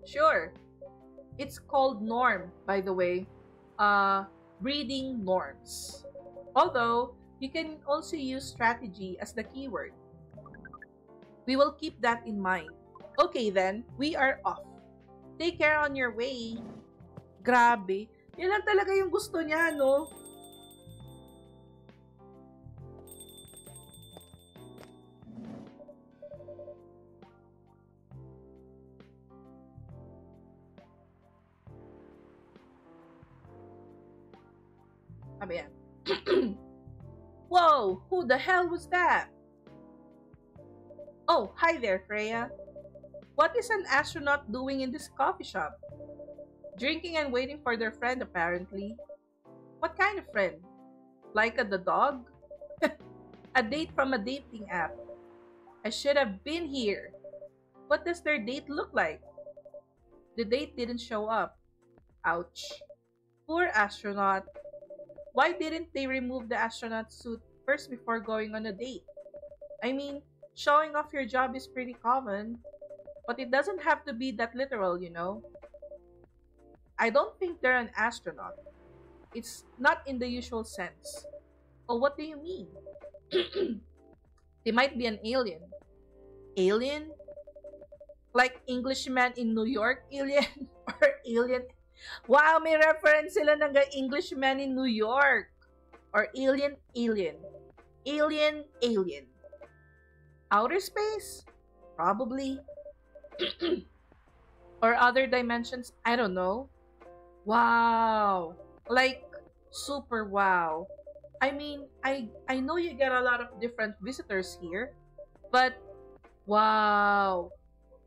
Sure. It's called norm, by the way. Breeding norms. Although, you can also use strategy as the keyword. We will keep that in mind. Okay then, we are off. Take care on your way. Grabe. Yan lang talaga yung gusto niya, no? Sabi yan. Whoa! Who the hell was that? Oh, hi there, Freya. What is an astronaut doing in this coffee shop? Drinking and waiting for their friend, apparently. What kind of friend? Like the dog? A date from a dating app. I should have been here. What does their date look like? The date didn't show up. Ouch. Poor astronaut. Why didn't they remove the astronaut suit first before going on a date? I mean, showing off your job is pretty common, but it doesn't have to be that literal, you know? I don't think they're an astronaut. It's not in the usual sense. Oh, what do you mean? They might be an alien. Alien? Like Englishman in New York alien? Or alien? Wow, may reference sila ng Englishman in New York. Or alien. Alien. Outer space? Probably. Or other dimensions? I don't know. Wow. Like, super wow. I mean, I know you get a lot of different visitors here, but wow.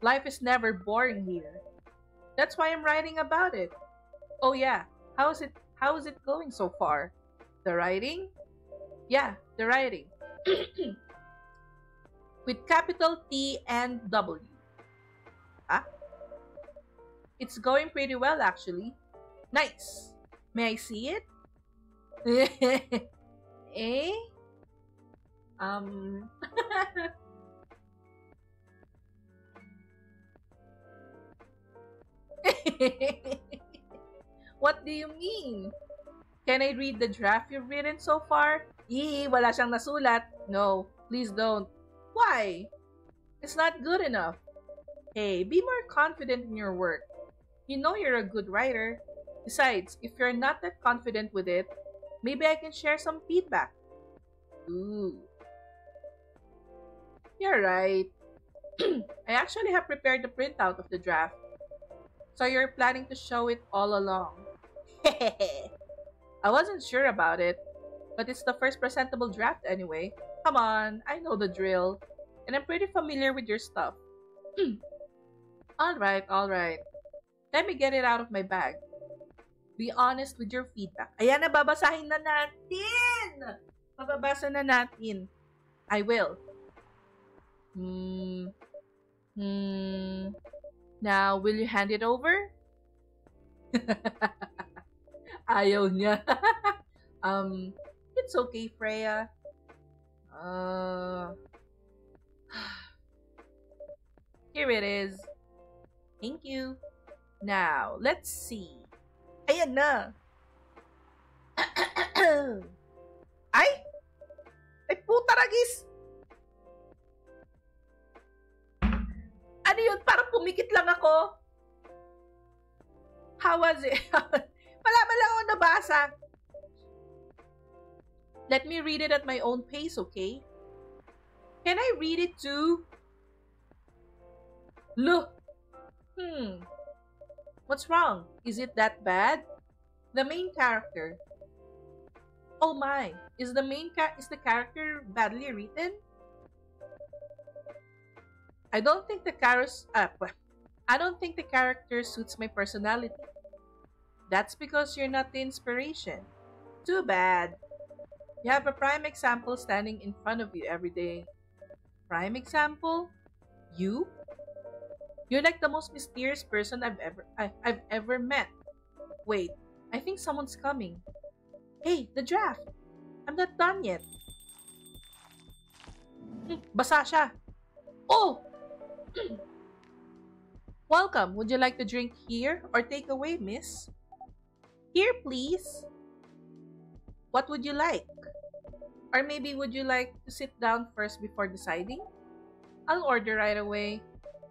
Life is never boring here. That's why I'm writing about it. Oh yeah, how is it going so far? The writing? Yeah, the writing. With capital T and W. Ah? It's going pretty well actually. Nice. May I see it? Eh? What do you mean? Can I read the draft you've written so far? Wala siyang nasulat. No, please don't. Why? It's not good enough. Hey, be more confident in your work. You know you're a good writer. Besides, if you're not that confident with it, maybe I can share some feedback. Ooh. You're right. I actually have prepared the printout of the draft. So you're planning to show it all along. I wasn't sure about it, but it's the first presentable draft anyway. Come on, I know the drill. And I'm pretty familiar with your stuff. Alright. Let me get it out of my bag. Be honest with your feedback. Ayan na, babasahin na natin! Mababasa na natin. I will. Now, will you hand it over? Ayaw niya. It's okay, Freya. Here it is. Thank you. Now, let's see. Ayan na. Ay! Ay, puta ragis! Ano yun? Parang pumikit lang ako. How was it? Wala lang ako nabasa. Let me read it at my own pace, okay? Can I read it too? Look. What's wrong? Is it that bad? The main character. Oh my, is the character badly written? I don't think the I don't think the character suits my personality. That's because you're not the inspiration. Too bad. You have a prime example standing in front of you every day. Prime example? You? You're like the most mysterious person I've ever met. Wait, I think someone's coming. Hey, the draft. I'm not done yet. Basa siya. Oh! Welcome. Would you like to drink here or take away, miss? Here, please. What would you like? Or maybe would you like to sit down first before deciding? I'll order right away.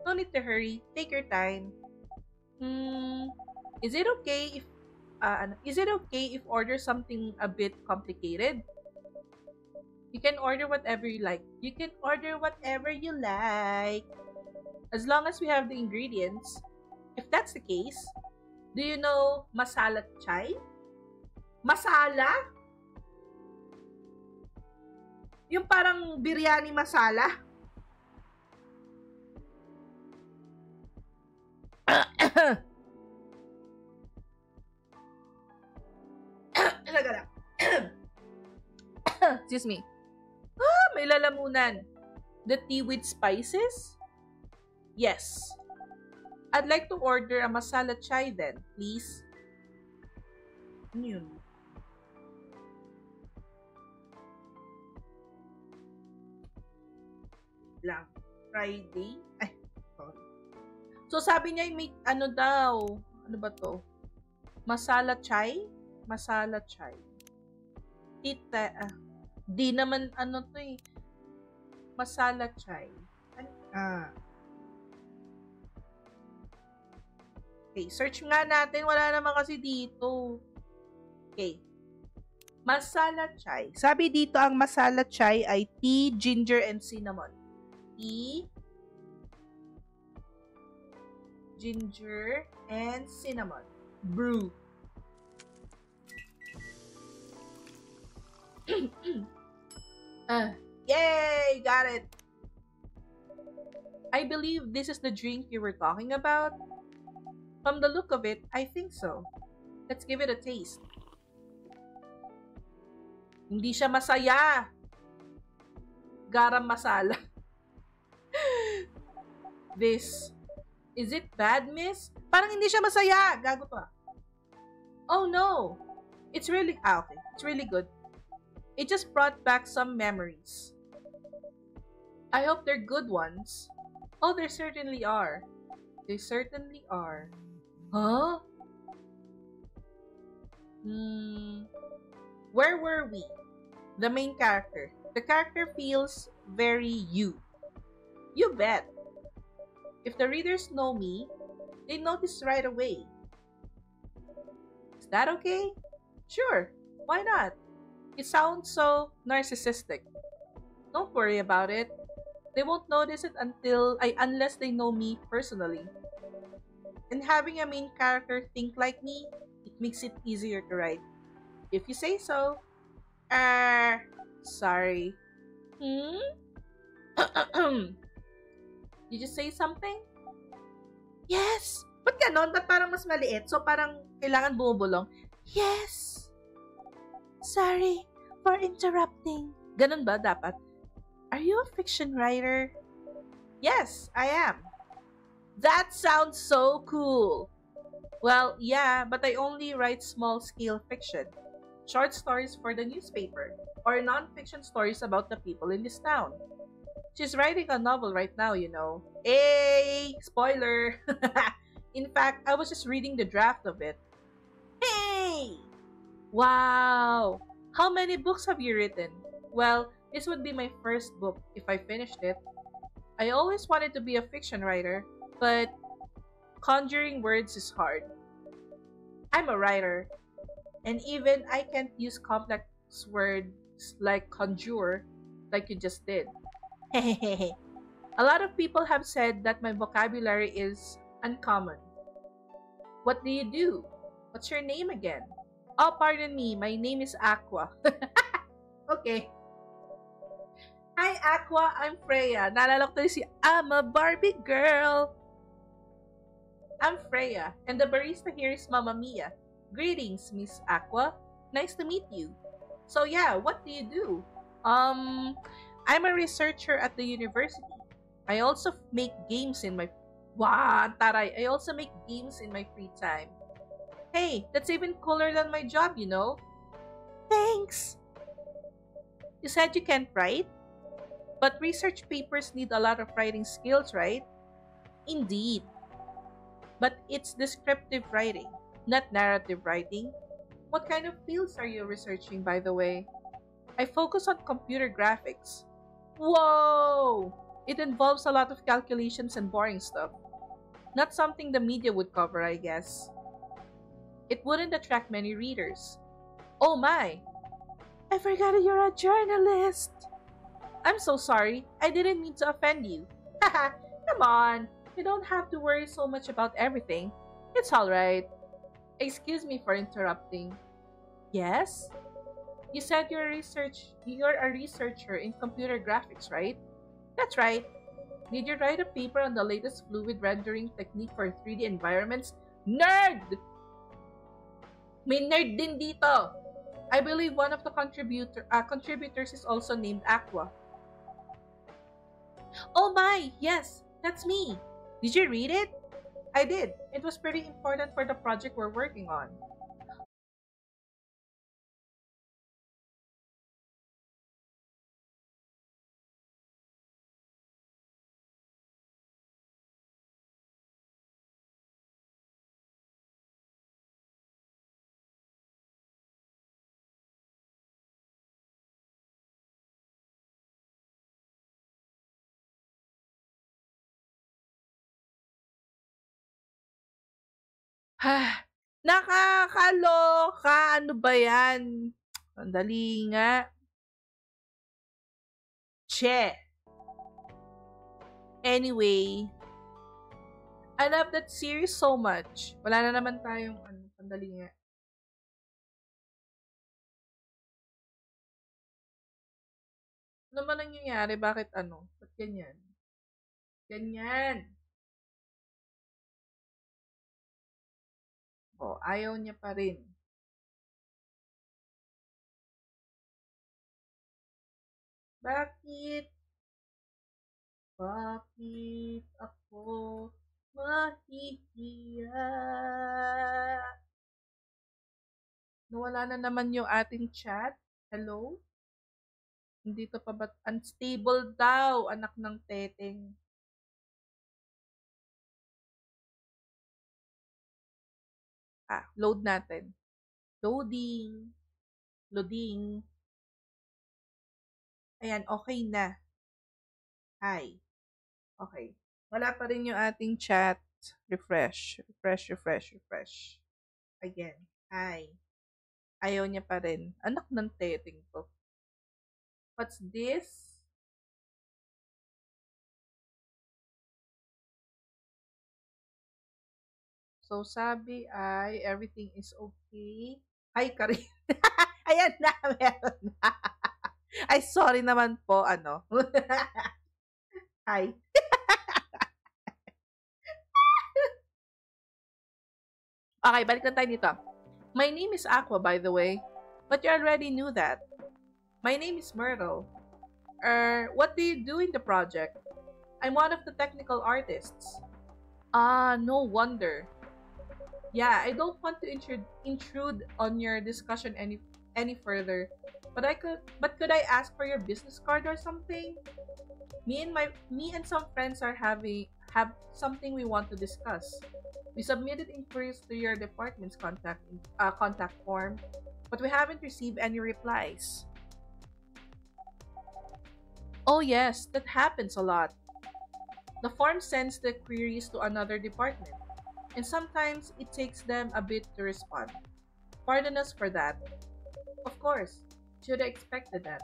No need to hurry. Take your time. Hmm. Is it okay if order something a bit complicated? You can order whatever you like. You can order whatever you like. As long as we have the ingredients. If that's the case, do you know masala chai? Masala? Yung parang biryani masala? Excuse me. Ah, may lalamunan. The tea with spices? Yes. I'd like to order a masala chai then, please. Ano yun? Lang. Friday? Ay, sorry. So, sabi niya may ano daw. Ano ba to? Masala chai? Masala chai. Di naman ano to eh. Masala chai. Okay, search nga natin. Wala naman kasi dito. Okay. Masala chai. Sabi dito ang masala chai ay tea, ginger, and cinnamon. Tea, ginger, and cinnamon. Brew. Yay! Got it! I believe this is the drink you were talking about. From the look of it, I think so. Let's give it a taste. Hindi siya masaya. Garam masala. This. Is it bad, miss? Parang hindi siya masaya. Gago to ah. Oh no. It's really okay. It's really good. It just brought back some memories. I hope they're good ones. Oh, they certainly are. They certainly are. Huh? Where were we? The main character. The character feels very you. You bet. If the readers know me, they notice right away. Is that okay? Sure. Why not? It sounds so narcissistic. Don't worry about it. They won't notice it unless they know me personally. And having a main character think like me, it makes it easier to write. If you say so. Sorry. Did you say something? Yes! Ba't ganon? Ba't parang mas maliit? So parang kailangan bumubulong. Yes! Sorry for interrupting. Ganon ba dapat? Are you a fiction writer? Yes, I am. That sounds so cool. Well, yeah, but I only write small-scale fiction. Short stories for the newspaper, or non-fiction stories about the people in this town. She's writing a novel right now, you know. Hey! Spoiler! In fact, I was just reading the draft of it. Hey! Wow! How many books have you written? Well, this would be my first book if I finished it. I always wanted to be a fiction writer, but conjuring words is hard. I'm a writer, and even I can't use complex words like conjure, like you just did. A lot of people have said that my vocabulary is uncommon. What do you do? What's your name again? Oh, pardon me. My name is Aqua. Okay. Hi, Aqua. I'm Freya. Naalala ko tuloy si I'm a Barbie girl. I'm Freya, and the barista here is Mama Mia. Greetings, Miss Aqua. Nice to meet you. So yeah, what do you do? Um, I'm a researcher at the university. I also make games in my taray. I also make games in my free time. Hey, that's even cooler than my job, you know? Thanks. You said you can't write? But research papers need a lot of writing skills, right? Indeed. But it's descriptive writing, not narrative writing. What kind of fields are you researching, by the way? I focus on computer graphics. Whoa! It involves a lot of calculations and boring stuff. Not something the media would cover, I guess. It wouldn't attract many readers. Oh my! I forgot you're a journalist! I'm so sorry. I didn't mean to offend you. Haha, come on. You don't have to worry so much about everything. It's alright. Excuse me for interrupting. Yes? You said you're a researcher in computer graphics, right? That's right. Did you write a paper on the latest fluid rendering technique for 3D environments? Nerd! May nerd din dito. I believe one of the contributors is also named Aqua. Oh my, yes, that's me. Did you read it? I did. It was pretty important for the project we're working on. Nakakaloka! Ano ba yan? Sandali nga. Che. Anyway, I love that series so much. Wala na naman tayong sandali nga. Ano ba nangyayari? Bakit ano? Ba't ganyan? Ganyan. Oh, ayaw niya pa rin. Bakit? Bakit ako mahihiya? Nawala na naman yung ating chat. Hello? Hindi to pa ba? Unstable daw, anak ng teteng. Load natin. Loading. Loading. Ayan, okay na. Hi. Okay. Wala pa rin yung ating chat. Refresh. Refresh, refresh, refresh. Again. Hi. Ayaw niya pa rin. Anak ng teteng to. What's this? So, sabi ay, everything is okay. Hi, Karin. Ayan na, meron na. Ay, sorry naman po, ano. Hi. Okay, balik na tayo dito. My name is Aqua, by the way. But you already knew that. My name is Myrtle. What do you do in the project? I'm one of the technical artists. No wonder. Yeah, I don't want to intrude on your discussion any further. But could I ask for your business card or something? Me and some friends have something we want to discuss. We submitted inquiries to your department's contact form, but we haven't received any replies. Oh yes, that happens a lot. The form sends the queries to another department, and sometimes it takes them a bit to respond. Pardon us for that. Of course, should have expected that.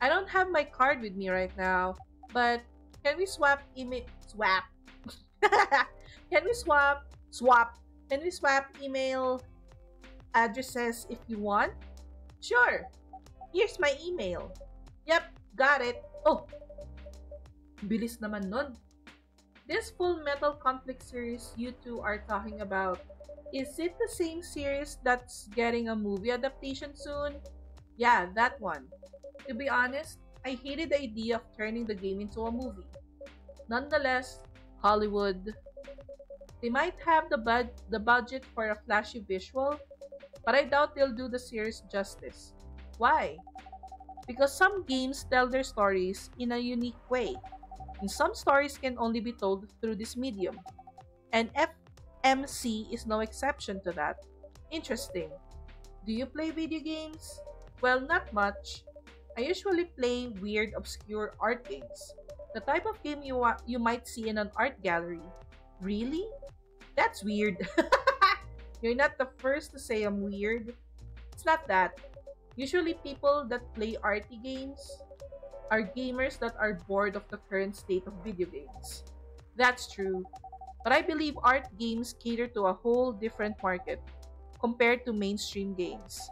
I don't have my card with me right now, but can we swap email? Swap. Can we swap? Swap. Can we swap email? addresses if you want? Sure. Here's my email. Yep, got it. Oh, bilis naman nun. This Full Metal Conflict series you two are talking about, is it the same series that's getting a movie adaptation soon? Yeah, that one. To be honest, I hated the idea of turning the game into a movie. Nonetheless, Hollywood, they might have the budget for a flashy visual, but I doubt they'll do the series justice. Why? Because some games tell their stories in a unique way, and some stories can only be told through this medium. And FMC is no exception to that. Interesting. Do you play video games? Well, not much. I usually play weird, obscure art games. The type of game you might see in an art gallery. Really? That's weird. You're not the first to say I'm weird. It's not that. Usually people that play arty games are gamers that are bored of the current state of video games. That's true. But I believe art games cater to a whole different market compared to mainstream games.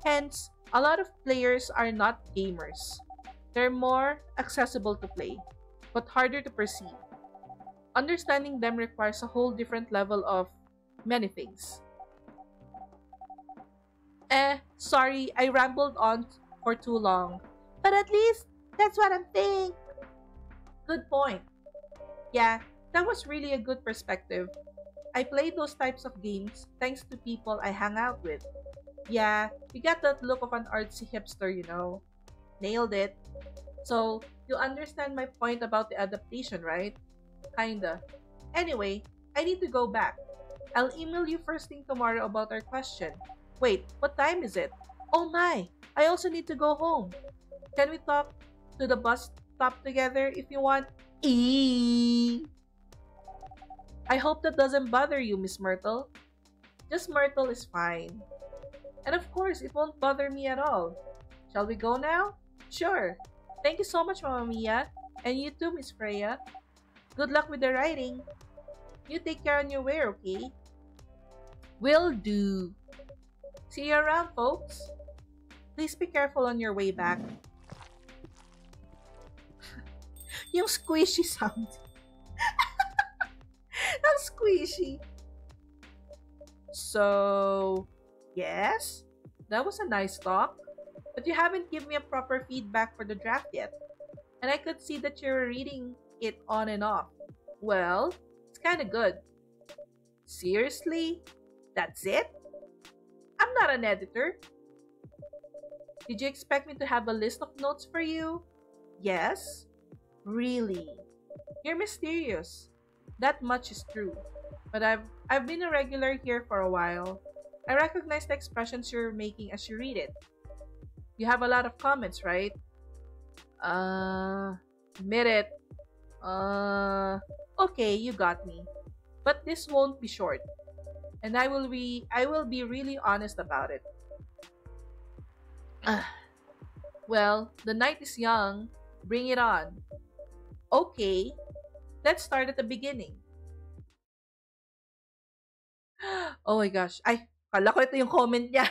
Hence, a lot of players are not gamers. They're more accessible to play, but harder to perceive. Understanding them requires a whole different level of many things. Sorry, I rambled on for too long. But at least, that's what I'm thinking. Good point. Yeah, that was really a good perspective. I play those types of games thanks to people I hang out with. Yeah, you got that look of an artsy hipster, you know. Nailed it. So, you understand my point about the adaptation, right? Kinda. Anyway, I need to go back. I'll email you first thing tomorrow about our question. Wait, what time is it? Oh my, I also need to go home. Can we talk to the bus stop together if you want? Eee. I hope that doesn't bother you, Miss Myrtle. Just Myrtle is fine. And of course, it won't bother me at all. Shall we go now? Sure. Thank you so much, Mama Mia. And you too, Miss Freya. Good luck with the writing. You take care on your way, okay? Will do. See you around, folks. Please be careful on your way back. Yung squishy sound. Ang squishy. So, yes, that was a nice talk. But you haven't given me a proper feedback for the draft yet. And I could see that you're reading it on and off. Well, it's kind of good. Seriously? That's it? I'm not an editor. Did you expect me to have a list of notes for you? Yes? Really? You're mysterious. That much is true. But I've been a regular here for a while. I recognize the expressions you're making as you read it. You have a lot of comments, right? Admit it. Okay, you got me. But this won't be short. And I will be really honest about it. Well, the night is young. Bring it on. Okay, let's start at the beginning. Oh my gosh. Ay, kala ko ito yung comment niya.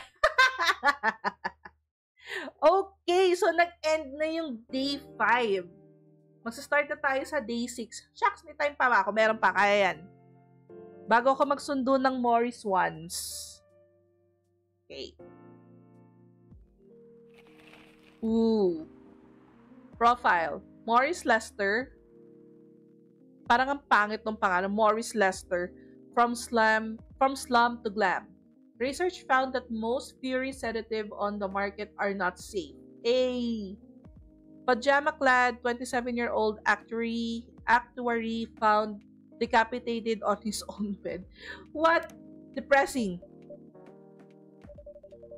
Okay, so nag-end na yung day 5. Magsa-start na tayo sa day 6. Shucks, may time pa ba ako? Meron pa, kaya yan. Bago ako magsundo ng Morris once. Okay. Ooh. Profile. Morris Lester. Parang ang pangit ng pangalan. Morris Lester. From slum to glam. Research found that most Fury sedative on the market are not safe. A pajama-clad 27-year-old actuary found decapitated on his own bed. What? Depressing.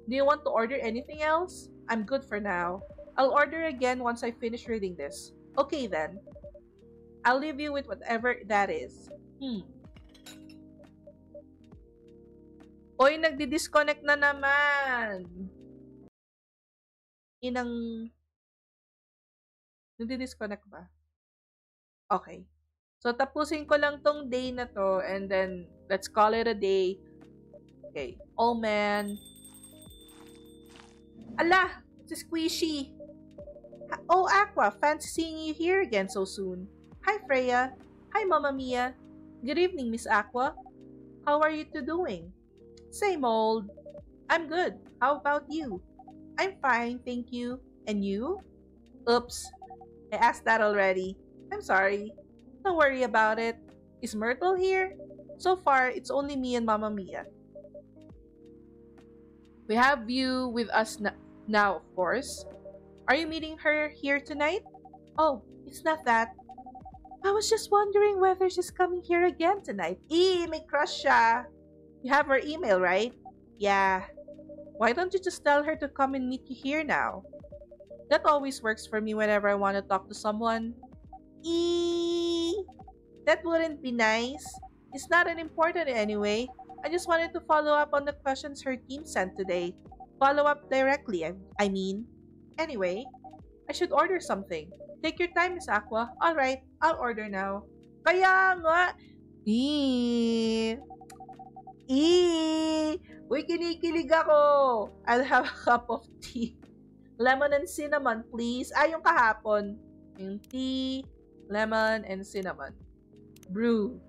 Do you want to order anything else? I'm good for now. I'll order again once I finish reading this. Okay then. I'll leave you with whatever that is. Oy, nagdi-disconnect na naman. Nagdi-disconnect ba? Okay. So, tapusin ko lang tong day na to and then let's call it a day. Okay. Oh man, Ala, it's Squishy. Oh, Aqua, fancy seeing you here again so soon. Hi, Freya. Hi, Mamma Mia. Good evening, Miss Aqua. How are you two doing? Same old. I'm good. How about you? I'm fine, thank you. And you? Oops, I asked that already. I'm sorry. Don't worry about it. Is Myrtle here? So far, it's only me and Mamma Mia. We have you with us now, of course. Are you meeting her here tonight? Oh, it's not that. I was just wondering whether she's coming here again tonight. May crush siya. You have her email, right? Yeah. Why don't you just tell her to come and meet you here now? That always works for me whenever I want to talk to someone. That wouldn't be nice. It's not an important anyway. I just wanted to follow up on the questions her team sent today. Follow up directly, I mean. Anyway, I should order something. Take your time, Miss Aqua. Alright, I'll order now. Kaya nga! Uy, kinikilig ako! I'll have a cup of tea. Lemon and cinnamon, please. Yung kahapon. Yung tea, lemon, and cinnamon. Brew.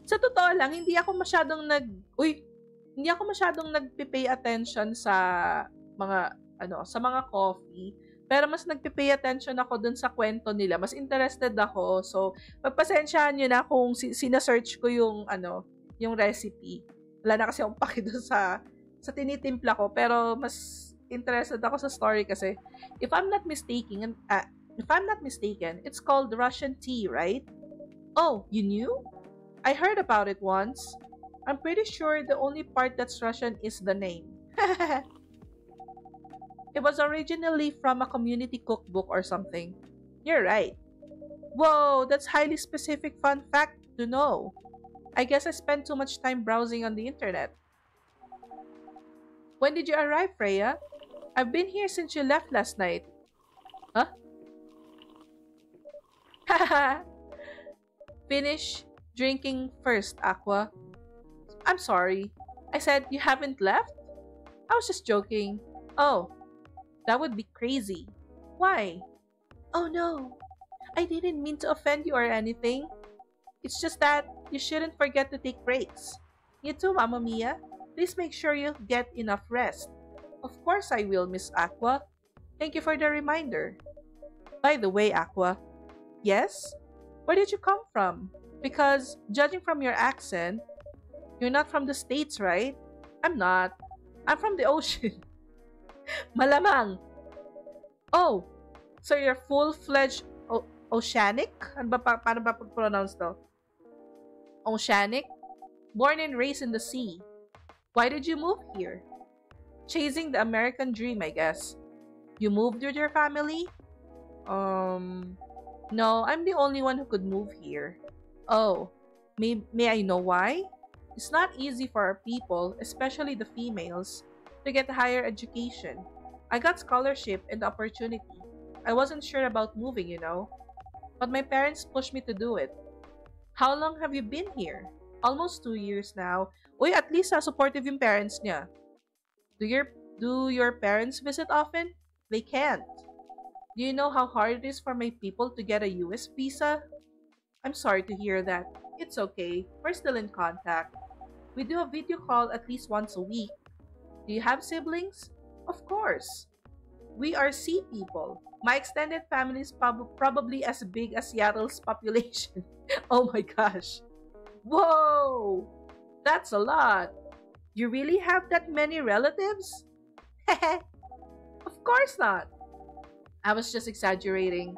Sa totoo lang, hindi ako masyadong nagpe-pay attention sa mga coffee. Pero mas nagpe-pay attention ako dun sa kwento nila. Mas interested ako. So, pagpasensyahan nyo na kung sina-search ko yung recipe. Wala na kasi akong paki dun sa tinitimpla ko. Pero mas interested ako sa story kasi if I'm not mistaken, it's called Russian tea, right? Oh, you knew? I heard about it once. I'm pretty sure the only part that's Russian is the name. It was originally from a community cookbook or something. You're right. Whoa, that's highly specific fun fact to know. I guess I spent too much time browsing on the internet. When did you arrive, Freya? I've been here since you left last night. Huh? Haha. Finish drinking first, Aqua. I'm sorry. I said you haven't left? I was just joking. Oh, that would be crazy. Why? Oh no. I didn't mean to offend you or anything. It's just that you shouldn't forget to take breaks. You too, Mamma Mia. Please make sure you get enough rest. Of course I will, Miss Aqua. Thank you for the reminder. By the way, Aqua. Yes? Where did you come from? Because, judging from your accent, you're not from the States, right? I'm not. I'm from the ocean. Malamang. Oh, so you're full-fledged oceanic? Paano ba pag-pronounce to? Oceanic? Born and raised in the sea. Why did you move here? Chasing the American dream, I guess. You moved with your family? No, I'm the only one who could move here. Oh, may I know why? It's not easy for our people, especially the females, to get higher education. I got scholarship and the opportunity. I wasn't sure about moving, but my parents pushed me to do it. How long have you been here? Almost 2 years now. Uy, at least supportive yung parents niya. Do your parents visit often? They can't. Do you know how hard it is for my people to get a US visa? I'm sorry to hear that. It's okay. We're still in contact. We do a video call at least once a week. Do you have siblings? Of course. We are sea people. My extended family is probably as big as Seattle's population. Oh my gosh. Whoa! That's a lot. You really have that many relatives? Of course not. I was just exaggerating.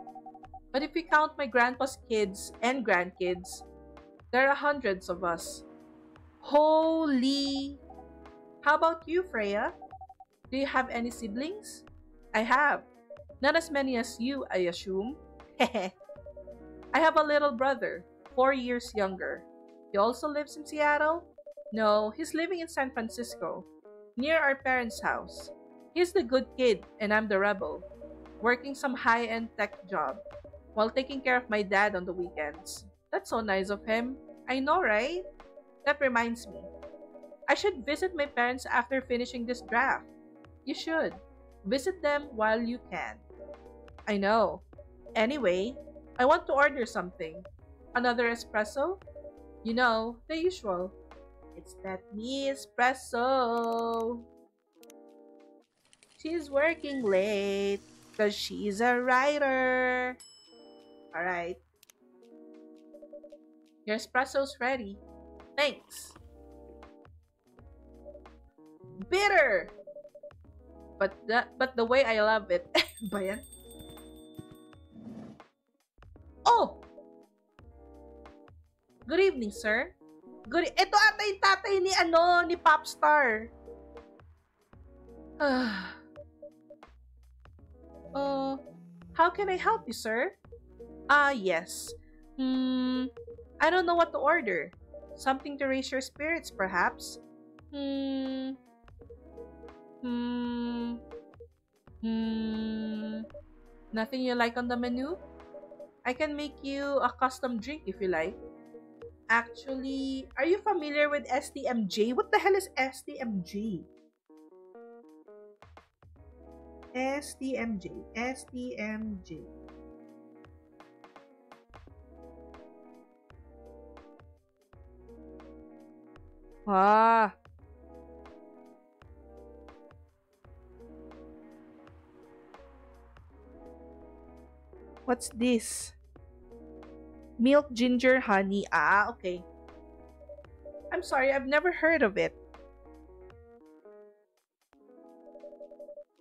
But if we count my grandpa's kids and grandkids, there are hundreds of us. Holy! How about you, Freya? Do you have any siblings? I have. Not as many as you, I assume. I have a little brother, 4 years younger. He also lives in Seattle? No, he's living in San Francisco, near our parents' house. He's the good kid, and I'm the rebel, working some high-end tech job, while taking care of my dad on the weekends. That's so nice of him. I know, right? That reminds me. I should visit my parents after finishing this draft. You should. Visit them while you can. I know. Anyway, I want to order something. Another espresso? You know, the usual. It's that me espresso. She's working late because she's a writer. Alright, your espresso's ready. Thanks. Bitter! But the way I love it. Ba yan? Oh! Good evening, sir. Ito ata yung tatay ni Popstar. How can I help you, sir? Yes. I don't know what to order. Something to raise your spirits, perhaps? Nothing you like on the menu? I can make you a custom drink if you like. Actually, are you familiar with STMJ? What the hell is STMJ? STMJ. Ah. What's this? Milk, ginger, honey. Ah, okay. I'm sorry, I've never heard of it.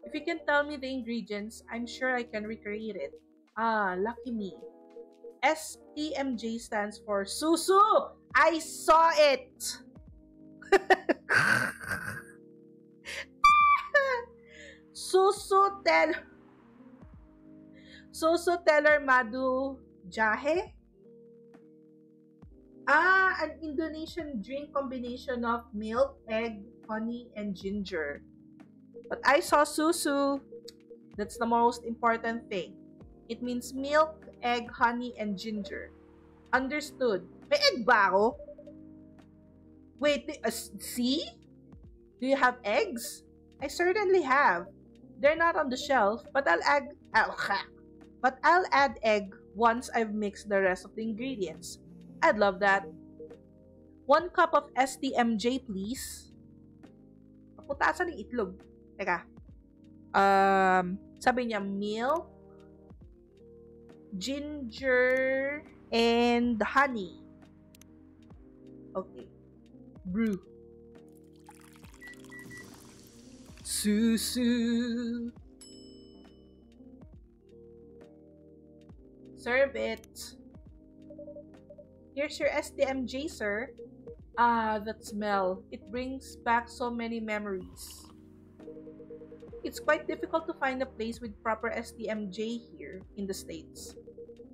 If you can tell me the ingredients, I'm sure I can recreate it. Ah, lucky me. STMJ stands for Susu! I saw it! Susu Teller Madu Jahe? An Indonesian drink combination of milk, egg, honey, and ginger. But I saw susu. That's the most important thing. It means milk, egg, honey, and ginger. Understood. May egg ba ako? Wait, see? Do you have eggs? I certainly have. They're not on the shelf, but I'll add egg once I've mixed the rest of the ingredients. I'd love that. 1 cup of STMJ, please. Putasan ng itlog. Teka. Sabi niya milk, ginger, and honey. Okay. Brew. Susu. Serve it. Here's your STMJ, sir. Ah, that smell. It brings back so many memories. It's quite difficult to find a place with proper STMJ here in the States.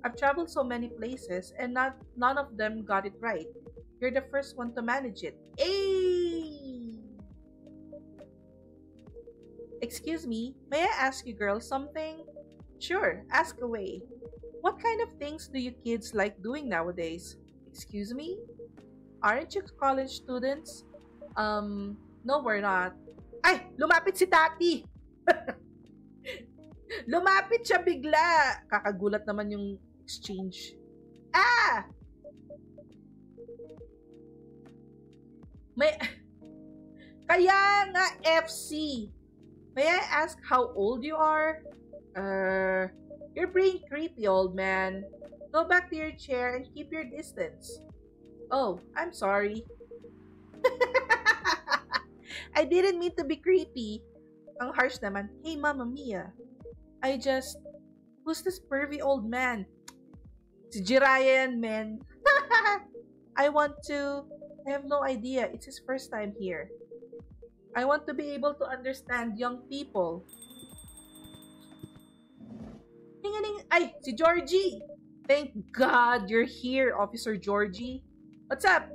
I've traveled so many places and none of them got it right. You're the first one to manage it. Hey! Excuse me, may I ask you girls something? Sure, ask away. What kind of things do you kids like doing nowadays? Excuse me? Aren't you college students? No, we're not. Ay! Lumapit si Tati! Lumapit siya bigla! Kakagulat naman yung exchange. Ah! Kaya nga, FC. May I ask how old you are? You're being creepy, old man. Go back to your chair and keep your distance. Oh, I'm sorry. I didn't mean to be creepy. Ang harsh naman. Hey, Mamma Mia. Who's this pervy old man? Si Jirayan, man. I have no idea. It's his first time here. I want to be able to understand young people. Ay, si Georgie! Thank God you're here, Officer Georgie. What's up?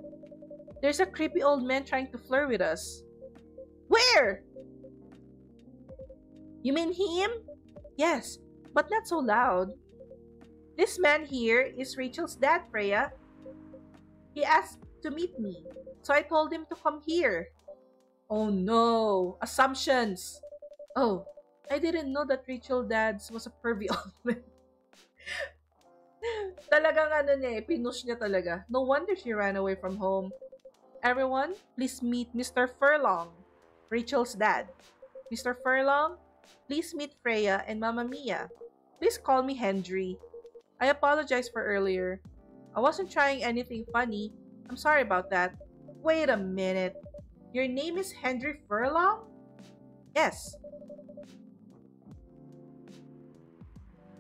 There's a creepy old man trying to flirt with us. Where? You mean him? Yes, but not so loud. This man here is Rachel's dad, Freya. He asked to meet me, so I told him to come here. Oh no! Assumptions! Oh, I didn't know that Rachel Dads was a pervy old man. Talagang ano niya eh, pinush niya talaga. No wonder she ran away from home. Everyone, please meet Mr. Furlong, Rachel's dad. Mr. Furlong, please meet Freya and Mamma Mia. Please call me Hendry. I apologize for earlier. I wasn't trying anything funny. I'm sorry about that. Wait a minute. Your name is Hendry Furlong? Yes.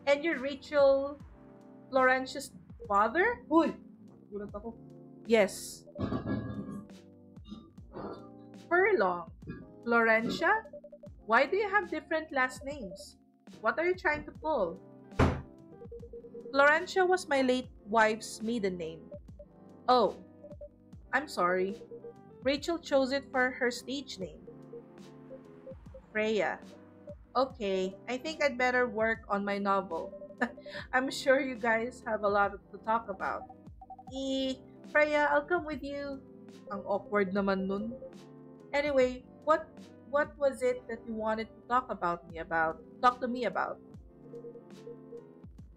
And you're Rachel Laurentius' father? Uy! Gulat ako. Yes. Furlong. Florentia? Why do you have different last names? What are you trying to pull? Florentia was my late wife's maiden name. Oh, I'm sorry. Rachel chose it for her stage name. Freya. Okay, I think I'd better work on my novel. I'm sure you guys have a lot to talk about. Freya, I'll come with you. Ang awkward naman nun. Anyway, what was it that you wanted to talk about me about? Talk to me about.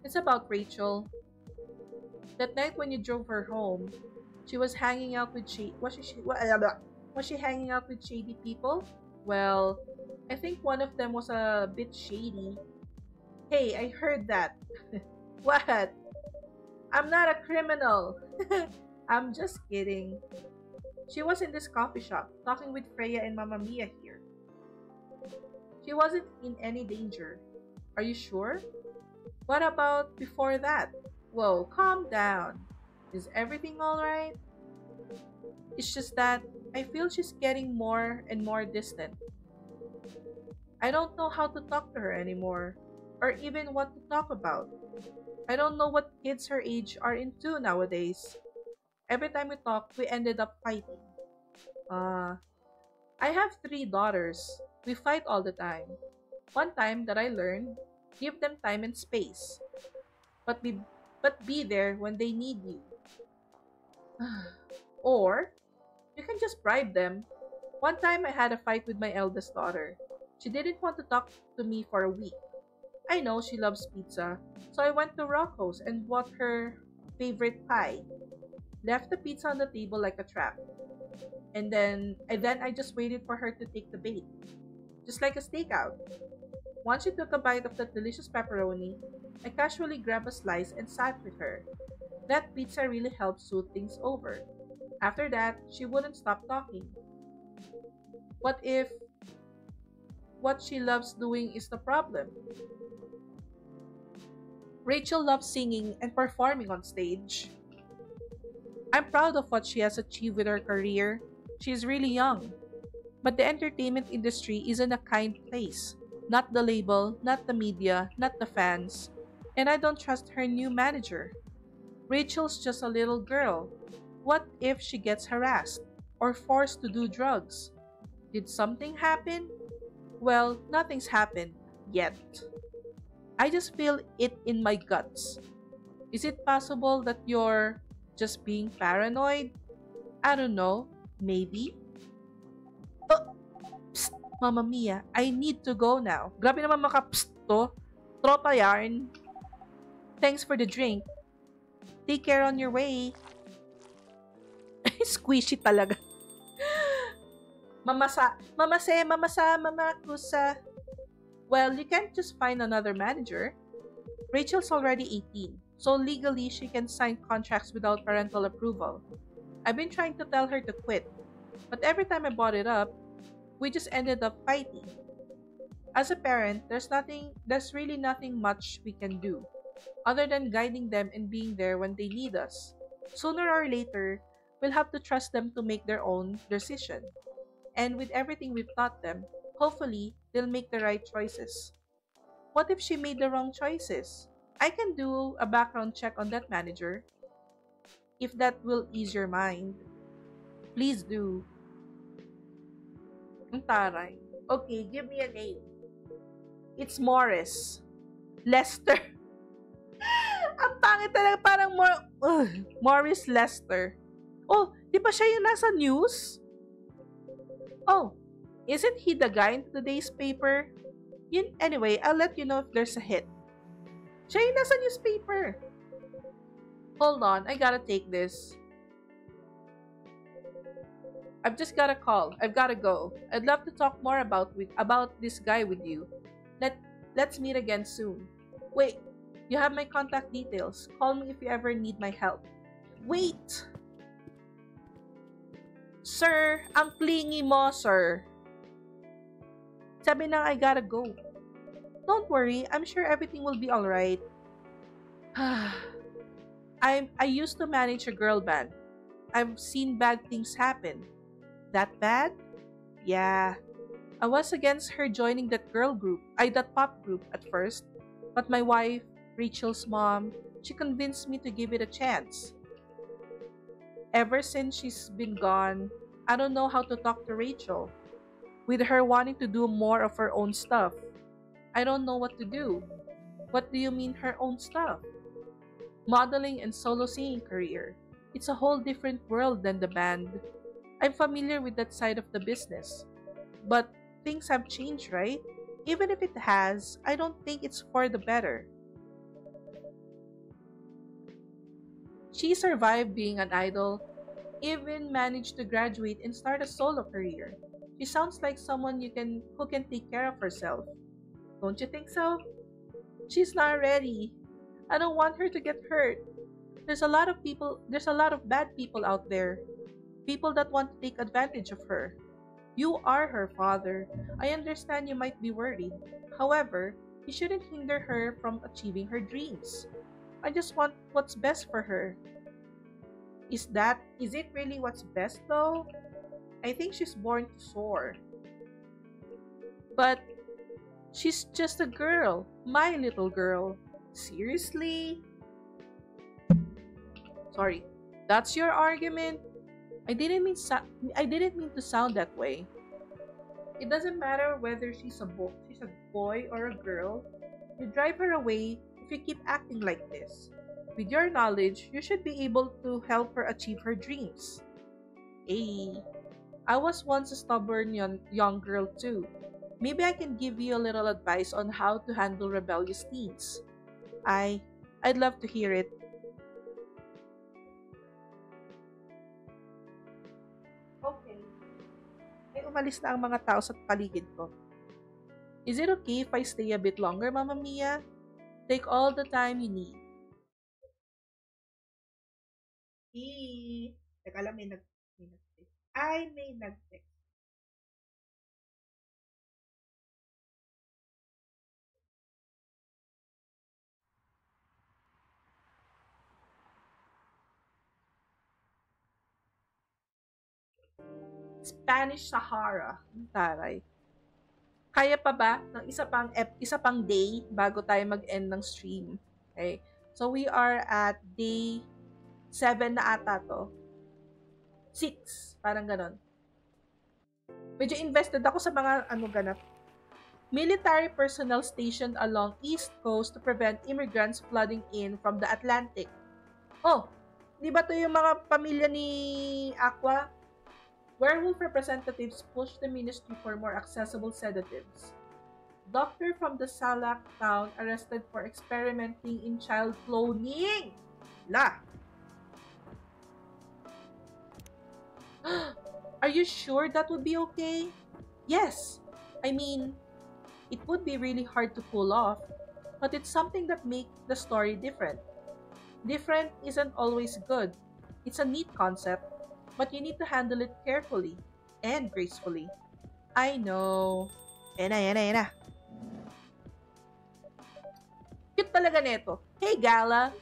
It's about Rachel. That night when you drove her home, she was hanging out with was she hanging out with shady people? Well, I think one of them was a bit shady. Hey, I heard that. What? I'm not a criminal. I'm just kidding. She was in this coffee shop talking with Freya and Mamma Mia here. She wasn't in any danger. Are you sure? What about before that? Whoa, calm down. Is everything alright? It's just that I feel she's getting more and more distant. I don't know how to talk to her anymore, or even what to talk about. I don't know what kids her age are into nowadays. Every time we talk, we ended up fighting. I have 3 daughters. We fight all the time. One time that I learned, give them time and space, but be there when they need you. Or you can just bribe them. One time I had a fight with my eldest daughter. She didn't want to talk to me for a week. I know she loves pizza, so I went to Rocco's and bought her favorite pie. Left the pizza on the table like a trap. And then I just waited for her to take the bait. Just like a stakeout. Once she took a bite of the delicious pepperoni, I casually grabbed a slice and sat with her. That pizza really helped soothe things over. After that, she wouldn't stop talking. What if what she loves doing is the problem? Rachel loves singing and performing on stage. I'm proud of what she has achieved with her career. She is really young. But the entertainment industry isn't a kind place. Not the label, not the media, not the fans. And I don't trust her new manager. Rachel's just a little girl. What if she gets harassed or forced to do drugs? Did something happen? Well, nothing's happened yet. I just feel it in my guts. Is it possible that you're just being paranoid? I don't know. Maybe? Oh, psst, Mamma Mia, I need to go now. Grabe naman maka psst to. Tropa yarn. Thanks for the drink. Take care on your way. Squishy talaga. Mamakusa. Well, you can't just find another manager. Rachel's already 18, so legally she can sign contracts without parental approval. I've been trying to tell her to quit, but every time I brought it up, we just ended up fighting. As a parent, there's really nothing much we can do, other than guiding them and being there when they need us. Sooner or later, we'll have to trust them to make their own decision. And with everything we've taught them, hopefully, they'll make the right choices. What if she made the wrong choices? I can do a background check on that manager. If that will ease your mind, please do. Ang taray. Okay, give me a name. It's Morris. Lester. Ang pangit talaga, parang Morris Lester. Oh, di ba siya yung nasa news? Oh, Isn't he the guy in today's paper? Anyway, I'll let you know if there's a hit. Siya yung nasa newspaper. Hold on, I gotta take this. I've just got a call. I've gotta go. I'd love to talk more about this guy with you. Let's meet again soon. Wait, you have my contact details. Call me if you ever need my help. Wait! Sir, ang clingy mo, sir. Sabi na I gotta go. Don't worry, I'm sure everything will be alright. I used to manage a girl band. I've seen bad things happen. That bad? Yeah. I was against her joining that that pop group at first. But my wife, Rachel's mom, she convinced me to give it a chance. Ever since she's been gone, I don't know how to talk to Rachel. With her wanting to do more of her own stuff, I don't know what to do. What do you mean her own stuff? Modeling and solo singing career. It's a whole different world than the band. I'm familiar with that side of the business. But things have changed, right? Even if it has, I don't think it's for the better. She survived being an idol, even managed to graduate and start a solo career. She sounds like someone who can take care of herself. Don't you think so? She's not ready. I don't want her to get hurt. There's a lot of bad people out there. People that want to take advantage of her. You are her father. I understand you might be worried. However, you shouldn't hinder her from achieving her dreams. I just want what's best for her. Is it really what's best though? I think she's born to soar. But she's just a girl. My little girl. Seriously? Sorry. That's your argument? I didn't mean to sound that way. It doesn't matter whether she's a boy or a girl. You drive her away if you keep acting like this. With your knowledge, you should be able to help her achieve her dreams. Hey, I was once a stubborn young girl too. Maybe I can give you a little advice on how to handle rebellious teens. I'd love to hear it. Okay. May umalis na ang mga tao sa paligid ko. Is it okay if I stay a bit longer, Mama Mia? Take all the time you need. Teka lang, may nag-text. May nag-text. Spanish Sahara. Taray. Kaya pa ba ng isa pang day bago tayo mag-end ng stream? Okay. So we are at day 7 na ata to. 6. Parang ganon. Medyo invested ako sa mga ganap. Military personnel stationed along East Coast to prevent immigrants flooding in from the Atlantic. Oh, di ba to yung mga pamilya ni Aqua? Werewolf representatives pushed the ministry for more accessible sedatives. Doctor from the Salak town arrested for experimenting in child cloning. Are you sure that would be okay? Yes. I mean, it would be really hard to pull off, but it's something that makes the story different. Different isn't always good. It's a neat concept, but you need to handle it carefully and gracefully. I know. Yan na. Cute talaga neto. Hey, Gala.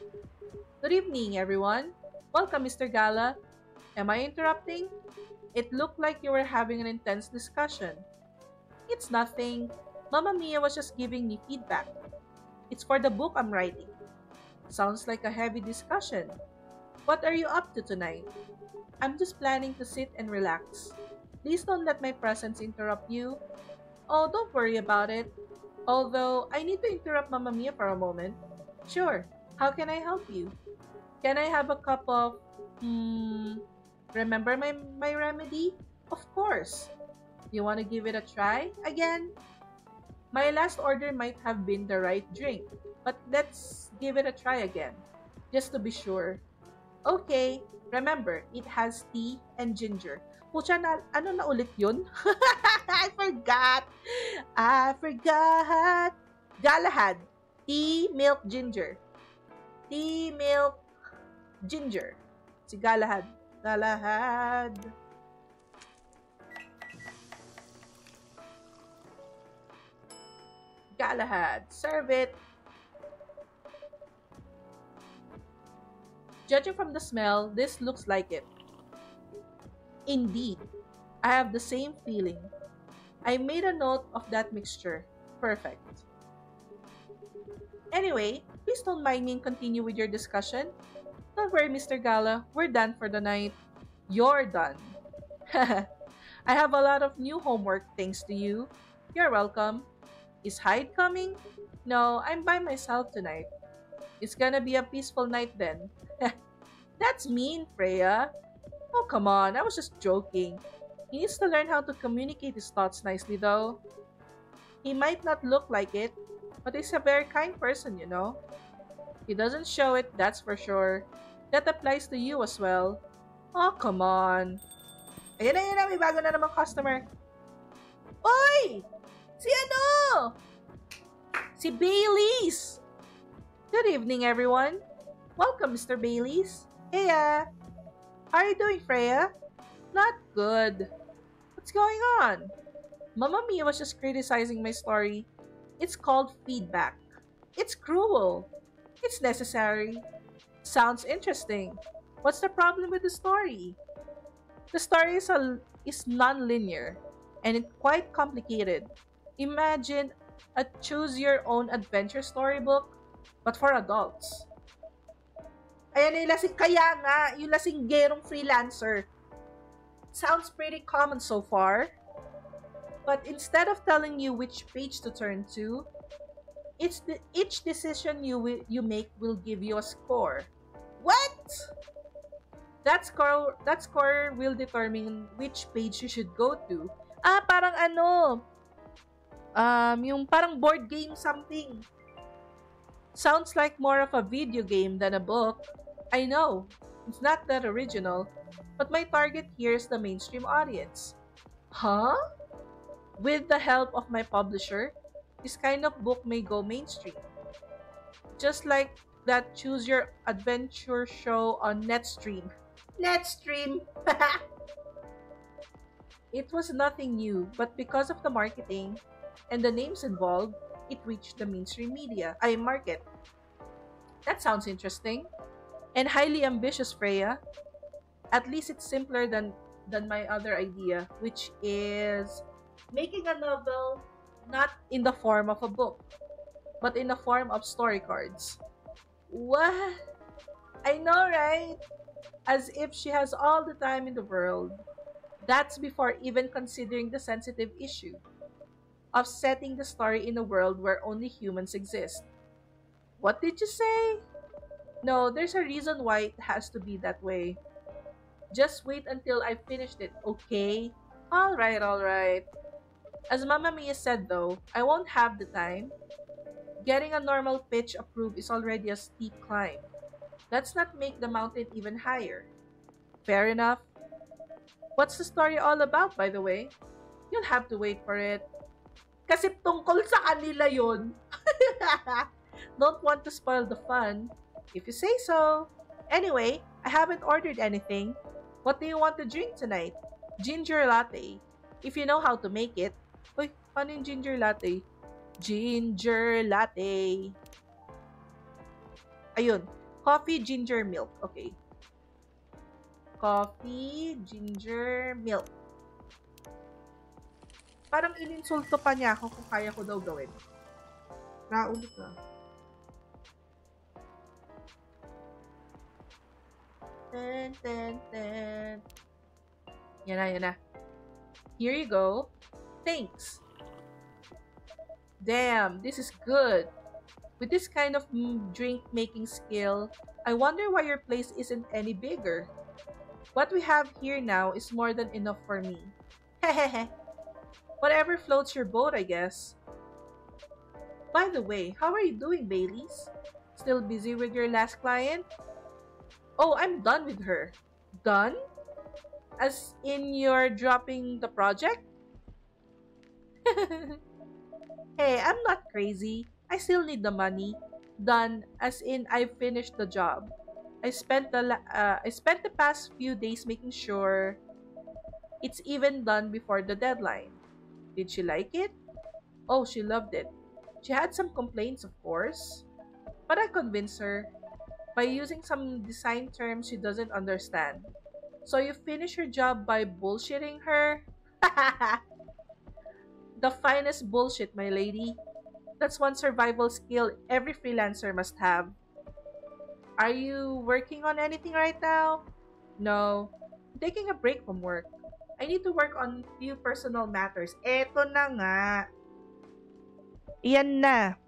Good evening, everyone. Welcome, Mr. Gala. Am I interrupting? It looked like you were having an intense discussion. It's nothing. Mama Mia was just giving me feedback. It's for the book I'm writing. Sounds like a heavy discussion. What are you up to tonight? I'm just planning to sit and relax. Please don't let my presence interrupt you. Oh, don't worry about it. Although, I need to interrupt Mama Mia for a moment. Sure. How can I help you? Can I have a cup of... Remember my remedy? Of course. You want to give it a try again? My last order might have been the right drink, but let's give it a try again, just to be sure. Okay, remember, it has tea and ginger. Pucha na, ano na ulit yun? I forgot. I forgot. Galahad. Tea, milk, ginger. Tea, milk, ginger. Si Galahad. Galahad. Galahad. Serve it. Judging from the smell, this looks like it. Indeed, I have the same feeling. I made a note of that mixture. Perfect. Anyway, please don't mind me and continue with your discussion. Don't worry, Mr. Gala, we're done for the night. You're done. I have a lot of new homework thanks to you. You're welcome. Is Hyde coming? No, I'm by myself tonight. It's gonna be a peaceful night then. That's mean, Freya. Oh, come on, I was just joking. He needs to learn how to communicate his thoughts nicely, though. He might not look like it, but he's a very kind person, you know. He doesn't show it, that's for sure. That applies to you as well. Oh, come on. Ayan na, may bago na namang customer. Oy! Si ano? Si Baileys! Good evening, everyone. Welcome, Mr. Baileys. Hey, how are you doing, Freya? Not good. What's going on? Mamma Mia was just criticizing my story. It's called feedback. It's cruel. It's necessary. Sounds interesting. What's the problem with the story? The story is non-linear and it's quite complicated. Imagine a choose-your-own-adventure storybook, but for adults. Ayan yung lasing, kaya nga, yung lasinggerong freelancer. Sounds pretty common so far. But instead of telling you which page to turn to, each decision you make will give you a score. What? That score will determine which page you should go to. Parang ano, yung parang board game something. Sounds like more of a video game than a book. I know, it's not that original, but my target here is the mainstream audience. Huh? With the help of my publisher, this kind of book may go mainstream. Just like that Choose Your Adventure show on Netstream. Netstream! It was nothing new, but because of the marketing and the names involved, it reached the mainstream market. That sounds interesting. And highly ambitious, Freya. At least it's simpler than my other idea, which is making a novel not in the form of a book, but in the form of story cards. What? I know, right? As if she has all the time in the world. That's before even considering the sensitive issue of setting the story in a world where only humans exist. What did you say? No, there's a reason why it has to be that way. Just wait until I finished it, okay? Alright. As Mamma Mia said though, I won't have the time. Getting a normal pitch approved is already a steep climb. Let's not make the mountain even higher. Fair enough. What's the story all about, by the way? You'll have to wait for it. Kasi tungkol sa kanila yun. Don't want to spoil the fun. If you say so. Anyway, I haven't ordered anything. What do you want to drink tonight? Ginger latte. If you know how to make it. Uy, paano yung ginger latte? Ginger latte. Ayun. Coffee, ginger, milk. Okay. Coffee, ginger, milk. Parang ininsulto pa niya ako kung kaya ko daw gawin. Naulit na. Ten. Yan na. Here you go. Thanks. Damn, this is good. With this kind of drink making skill, I wonder why your place isn't any bigger. What we have here now is more than enough for me. Hehehe. Whatever floats your boat, I guess. By the way, how are you doing, Baileys? Still busy with your last client? Oh, I'm done with her. Done? As in you're dropping the project? Hey, I'm not crazy. I still need the money. Done, as in I finished the job. I spent the past few days making sure it's even done before the deadline. Did she like it? Oh, she loved it. She had some complaints, of course, but I convinced her by using some design terms she doesn't understand. So you finish your job by bullshitting her? The finest bullshit, my lady. That's one survival skill every freelancer must have. Are you working on anything right now? No. I'm taking a break from work. I need to work on few personal matters. Eto na nga. Iyan na.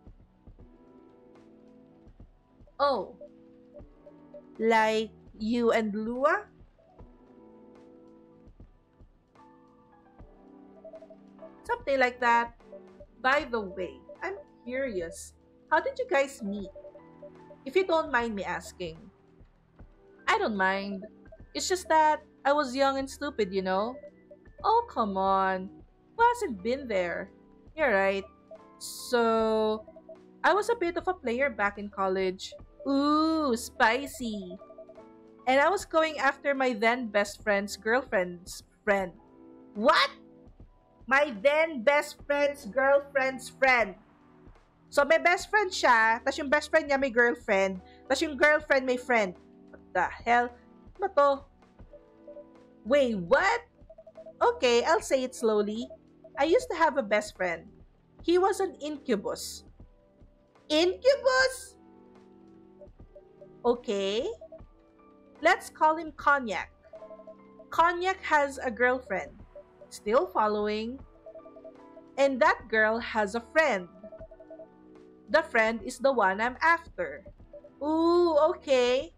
Oh. Like you and Lua? Something like that. By the way, I'm curious. How did you guys meet? If you don't mind me asking. I don't mind. It's just that I was young and stupid, you know? Oh, come on. Who hasn't been there? You're right. So, I was a bit of a player back in college. Ooh, spicy. And I was going after my then best friend's girlfriend's friend. What? My then best friend's girlfriend's friend. So, may best friend siya, tas yung best friend niya may girlfriend, tas yung girlfriend may friend. What the hell? Ano to? Wait, what? Okay, I'll say it slowly. I used to have a best friend. He was an incubus. Incubus? Okay. Let's call him Cognac. Cognac has a girlfriend. Still following. And that girl has a friend. The friend is the one I'm after. Ooh, okay.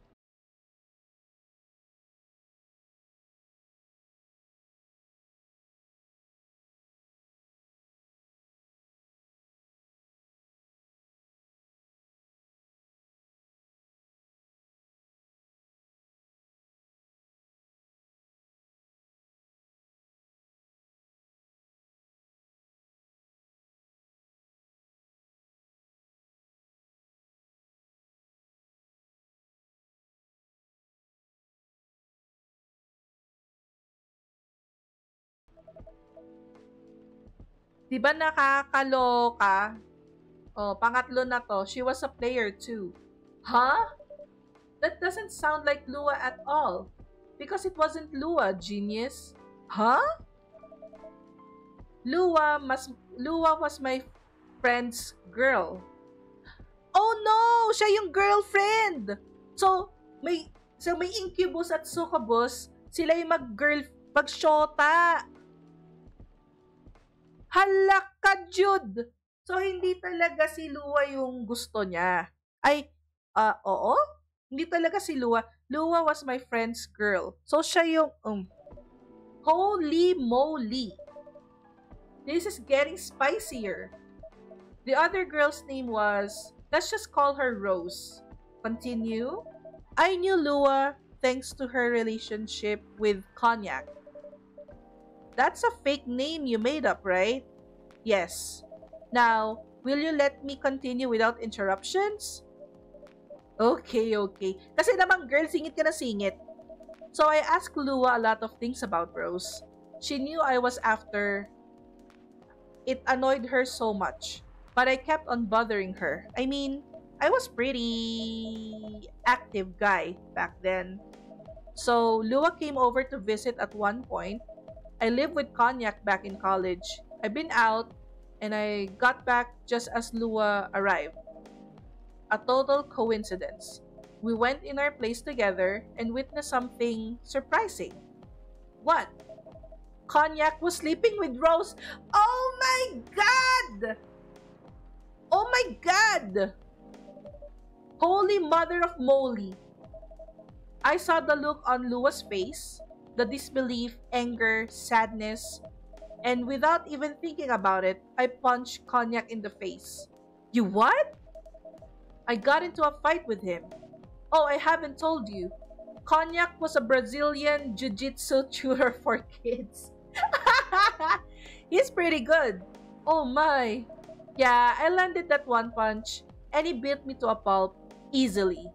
Di ba nakakaloka? Oh, pangatlo na to. She was a player too. Huh? That doesn't sound like Lua at all. Because it wasn't Lua, genius. Huh? Lua was my friend's girl. Oh no! Siya yung girlfriend! So may incubus at succubus, sila yung mag-shota. Hala ka, Jude! So, hindi talaga si Lua yung gusto niya. Ay, oo? Hindi talaga si Lua. Lua was my friend's girl. So, siya yung, holy moly! This is getting spicier. The other girl's name was, let's just call her Rose. Continue. I knew Lua thanks to her relationship with Cognac. That's a fake name you made up, right? Yes. Now, will you let me continue without interruptions? Okay. Kasi naman, girl, singit ka na singit. So I asked Lua a lot of things about Rose. She knew I was after. It annoyed her so much. But I kept on bothering her. I mean, I was pretty active guy back then. So Lua came over to visit at one point. I lived with Cognac back in college. I've been out, and I got back just as Lua arrived. A total coincidence. We went in our place together and witnessed something surprising. What? Cognac was sleeping with Rose. Oh my god! Oh my god! Holy mother of moly. I saw the look on Lua's face. The disbelief, anger, sadness. And without even thinking about it, I punched Cognac in the face. You what? I got into a fight with him. Oh, I haven't told you. Cognac was a Brazilian jiu-jitsu tutor for kids. He's pretty good. Oh my. Yeah, I landed that one punch, and he beat me to a pulp easily.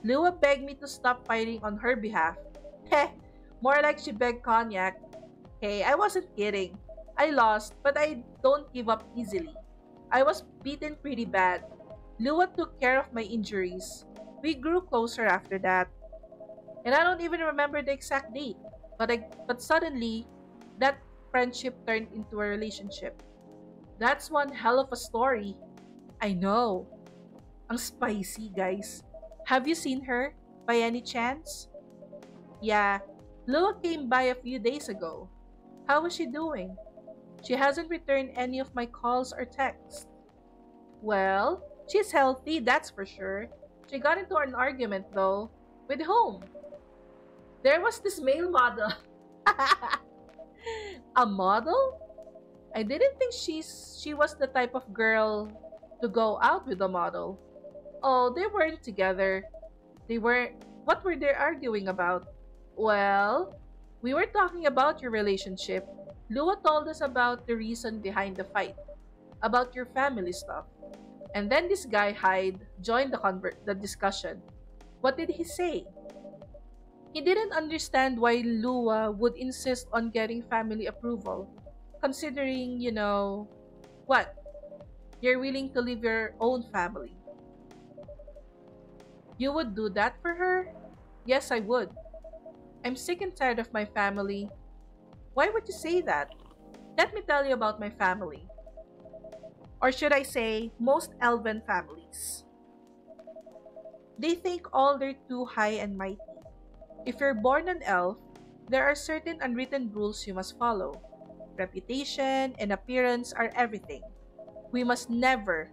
Lua begged me to stop fighting on her behalf. Heh, more like she begged Cognac. Hey, I wasn't kidding. I lost, but I don't give up easily. I was beaten pretty bad. Lua took care of my injuries. We grew closer after that, and I don't even remember the exact date. But suddenly, that friendship turned into a relationship. That's one hell of a story. I know. Ang spicy, guys. Have you seen her by any chance? Yeah, Lua came by a few days ago. How is she doing? She hasn't returned any of my calls or texts. Well, she's healthy, that's for sure. She got into an argument though. With whom? There was this male model. A model? I didn't think she was the type of girl to go out with a model. Oh, they weren't together. They were What were they arguing about? Well, we were talking about your relationship. Lua told us about the reason behind the fight, about your family stuff. And then this guy Hyde joined the discussion. What did he say? He didn't understand why Lua would insist on getting family approval, considering, what? You're willing to leave your own family. You would do that for her? Yes, I would. I'm sick and tired of my family. Why would you say that? Let me tell you about my family. Or should I say, most elven families. They think all they're too high and mighty. If you're born an elf, there are certain unwritten rules you must follow. Reputation and appearance are everything. We must never,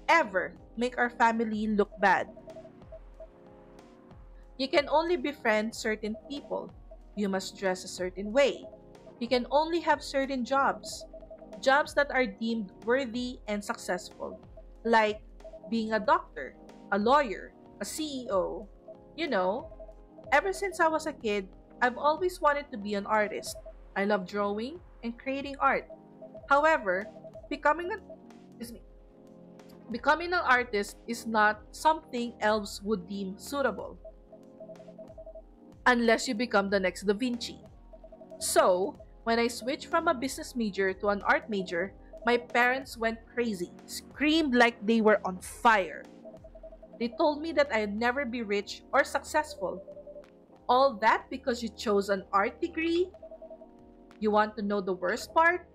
ever make our family look bad. You can only befriend certain people. You must dress a certain way. You can only have certain jobs. Jobs that are deemed worthy and successful. Like being a doctor, a lawyer, a CEO. You know, ever since I was a kid, I've always wanted to be an artist. I love drawing and creating art. However, becoming an excuse me, becoming an artist is not something elves would deem suitable unless you become the next Da Vinci. So, when I switched from a business major to an art major, my parents went crazy, screamed like they were on fire. They told me that I'd never be rich or successful. All that because you chose an art degree? You want to know the worst part?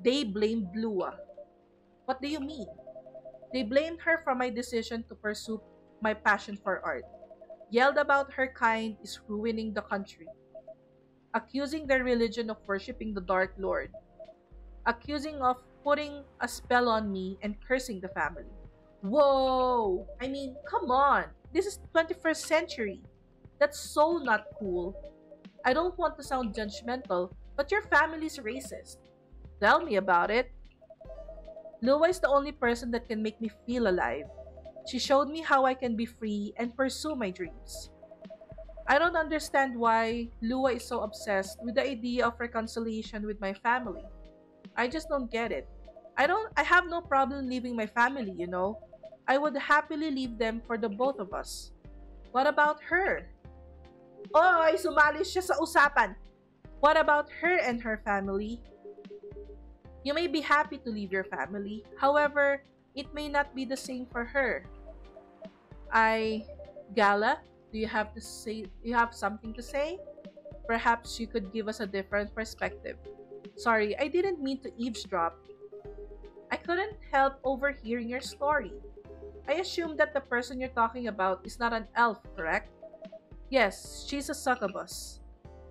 They blamed Lua. What do you mean? They blamed her for my decision to pursue my passion for art. Yelled about her kind is ruining the country. Accusing their religion of worshipping the Dark Lord. Accusing of putting a spell on me and cursing the family. Whoa! I mean, come on! This is 21st century. That's so not cool. I don't want to sound judgmental, but your family's racist. Tell me about it. Lua is the only person that can make me feel alive. She showed me how I can be free and pursue my dreams. I don't understand why Lua is so obsessed with the idea of reconciliation with my family. I just don't get it. I have no problem leaving my family, you know. I would happily leave them for the both of us. What about her? Oy, sumali siya sa usapan. What about her and her family? You may be happy to leave your family. However, it may not be the same for her. Gala, you have something to say? Perhaps you could give us a different perspective. Sorry, I didn't mean to eavesdrop. I couldn't help overhearing your story. I assume that the person you're talking about is not an elf, correct? Yes, she's a succubus.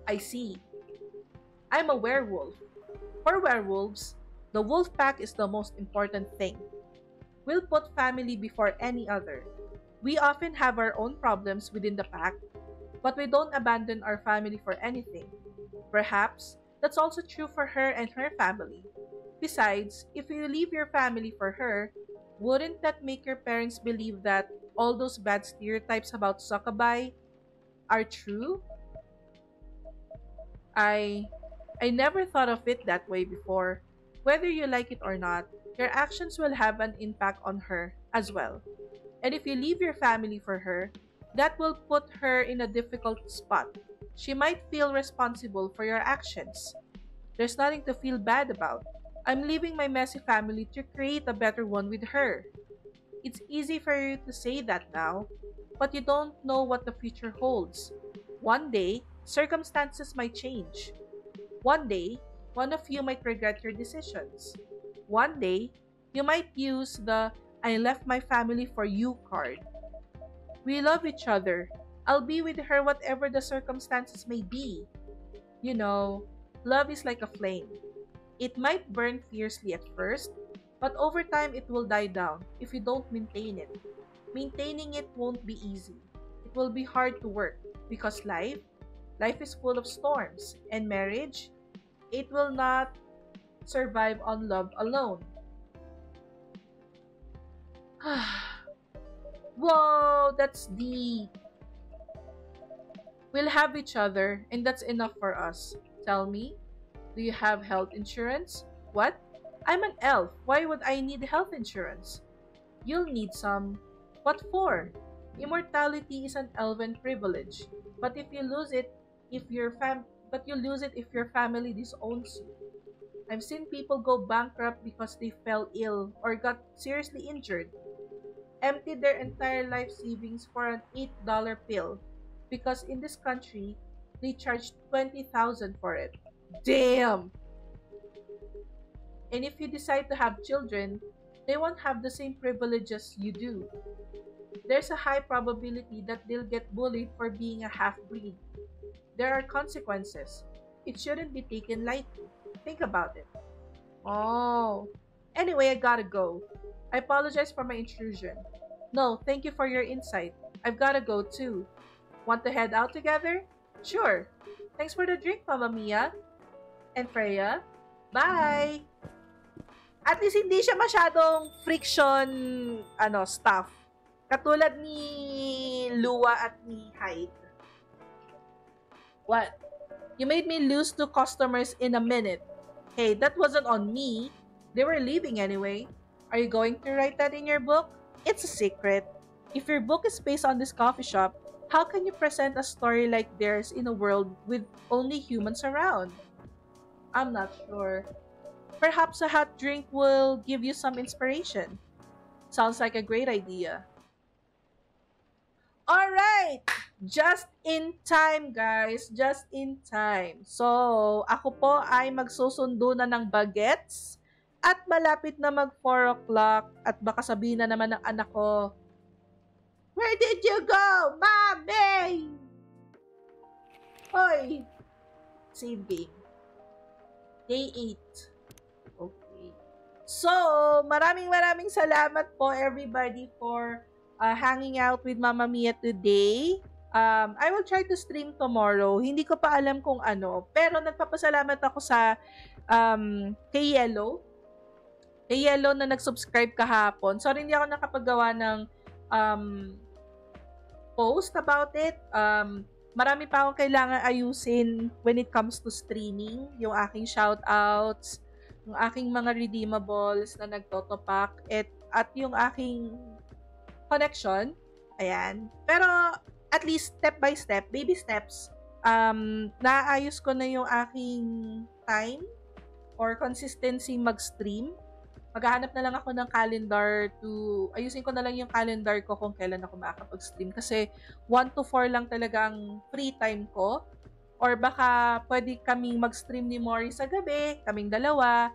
I see. I'm a werewolf. For werewolves, the wolf pack is the most important thing. We'll put family before any other. We often have our own problems within the pack, but we don't abandon our family for anything. Perhaps That's also true for her and her family. Besides, if you leave your family for her, wouldn't that make your parents believe that all those bad stereotypes about Suckabai are true? I I never thought of it that way before. Whether you like it or not, your actions will have an impact on her as well. And if you leave your family for her, that will put her in a difficult spot. She might feel responsible for your actions. There's nothing to feel bad about. I'm leaving my messy family to create a better one with her. It's easy for you to say that now, but you don't know what the future holds. One day, circumstances might change. One day, one of you might regret your decisions. One day, you might use the I left my family for you card. We love each other. I'll be with her whatever the circumstances may be. You know, love is like a flame. It might burn fiercely at first, but over time it will die down if you don't maintain it. Maintaining it won't be easy. It will be hard to work because life is full of storms, and marriage, it will not survive on love alone. Whoa, that's deep. We'll have each other, and that's enough for us. Tell me, do you have health insurance? What? I'm an elf. Why would I need health insurance? You'll need some. What for? Immortality is an elven privilege. But if you lose it, if your fam but you lose it if your family disowns you. I've seen people go bankrupt because they fell ill or got seriously injured, emptied their entire life savings for an $8 pill because in this country they charge 20,000 for it. Damn. And if you decide to have children, they won't have the same privileges you do. There's a high probability that they'll get bullied for being a half-breed. There are consequences. It shouldn't be taken lightly. Think about it. Oh. Anyway, I gotta go. I apologize for my intrusion. No, thank you for your insight. I've gotta go too. Want to head out together? Sure. Thanks for the drink, Mama Mia. And Freya. Bye! At least hindi siya masyadong friction, stuff. Katulad ni Lua at ni Hyde. What? You made me lose 2 customers in a minute. Hey, that wasn't on me. They were leaving anyway. Are you going to write that in your book? It's a secret. If your book is based on this coffee shop, how can you present a story like theirs in a world with only humans around? I'm not sure. Perhaps a hot drink will give you some inspiration. Sounds like a great idea. Alright! Just in time, guys. Just in time. So, ako po ay magsusundo na ng bagets at malapit na mag 4 o'clock at baka sabihin na naman ng anak ko, "Where did you go, Mommy?" Hoy! Save game. Day 8. Okay. So, maraming salamat po everybody for hanging out with Mama Mia today. I will try to stream tomorrow. Hindi ko pa alam kung ano. Pero nagpapasalamat ako sa kay Yellow. Kay Yellow na nag-subscribe kahapon. Sorry, hindi ako nakapagawa ng post about it. Marami pa akong kailangan ayusin when it comes to streaming. Yung aking shoutouts, yung aking mga redeemables na nagtotopak, at yung aking connection. Ayan. Pero, at least, step by step, baby steps, naayos ko na yung aking time or consistency mag-stream. Maghahanap na lang ako ng calendar ayusin ko na lang yung calendar ko kung kailan ako makakapag-stream. Kasi 1 to 4 lang talaga ang free time ko. Or baka pwede kaming mag-stream ni Mori sa gabi, kaming dalawa.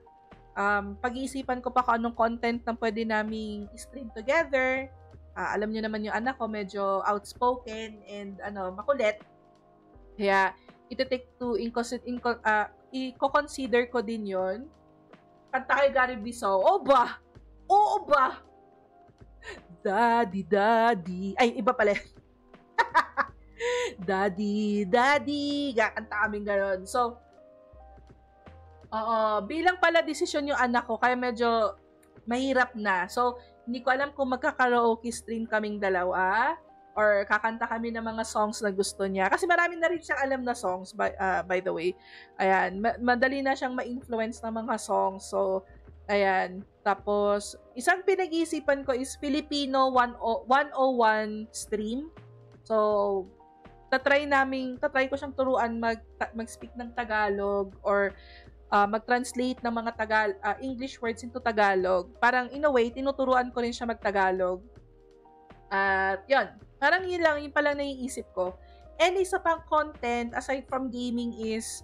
Pag-iisipan ko pa kung anong content na pwede naming i-stream together. Alam niyo naman yung anak ko, medyo outspoken and makulit. Kaya, i-consider ko din yon. Kanta kay Gary Bisao. Oo ba? Oo ba? Daddy, daddy. Ay, iba pala. Daddy, daddy. Kakanta kaming gano'n. So, Oo, bilang pala desisyon yung anak ko, kaya medyo mahirap na. So, hindi ko alam kung magkaka-karaoke stream kaming dalawa or kakanta kami ng mga songs na gusto niya. Kasi marami na rin siyang alam na songs, by the way. Ayan, madali na siyang ma-influence ng mga songs. So, ayan. Tapos, isang pinag-iisipan ko is Filipino 101 stream. So, tatry ko siyang turuan mag-speak ng Tagalog or mag-translate ng mga English words into Tagalog. Parang in a way, tinuturuan ko rin siya mag-Tagalog. At yun, parang yun pa lang naiisip ko. And isa pang content aside from gaming is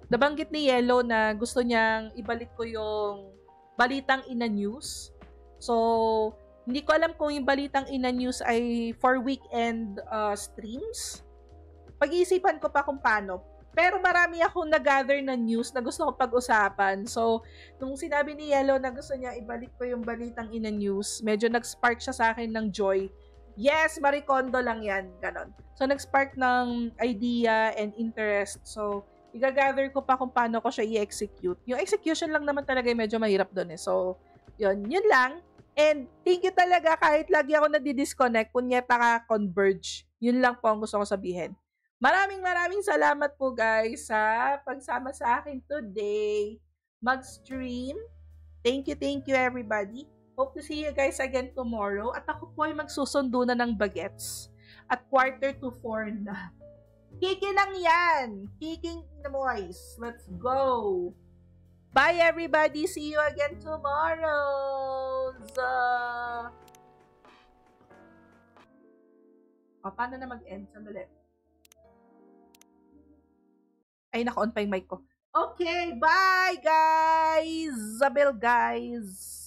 nabanggit ni Yellow na gusto niyang ibalik ko yung Balitang Ina News. So, hindi ko alam kung yung Balitang Ina News ay for weekend streams. Pag-iisipan ko pa kung paano. Pero marami akong nag-gather na news na gusto ko pag-usapan. So, nung sinabi ni Yellow na gusto niya ibalik ko yung Balitang Ina News, medyo nag-spark siya sa akin ng joy. Yes, Marie Kondo lang yan. Ganon. So, nag-spark ng idea and interest. So, i-gather ko pa kung paano ko siya i-execute. Yung execution lang naman talaga medyo mahirap doon eh. So, yun lang. And thank you talaga kahit lagi ako nadi-disconnect, punyeta ka, converge. Yun lang po ang gusto ko sabihin. Maraming salamat po guys sa pagsama sa akin today. Mag-stream. Thank you everybody. Hope to see you guys again tomorrow. At ako po ay magsusundo na ng bagets. At 3:45 na. Kiki lang yan. Kiking the boys. Let's go. Bye everybody. See you again tomorrow. Paano na mag-end? Sandali. Ay, naka-on pa yung mic ko. Okay, bye guys! Zabel guys!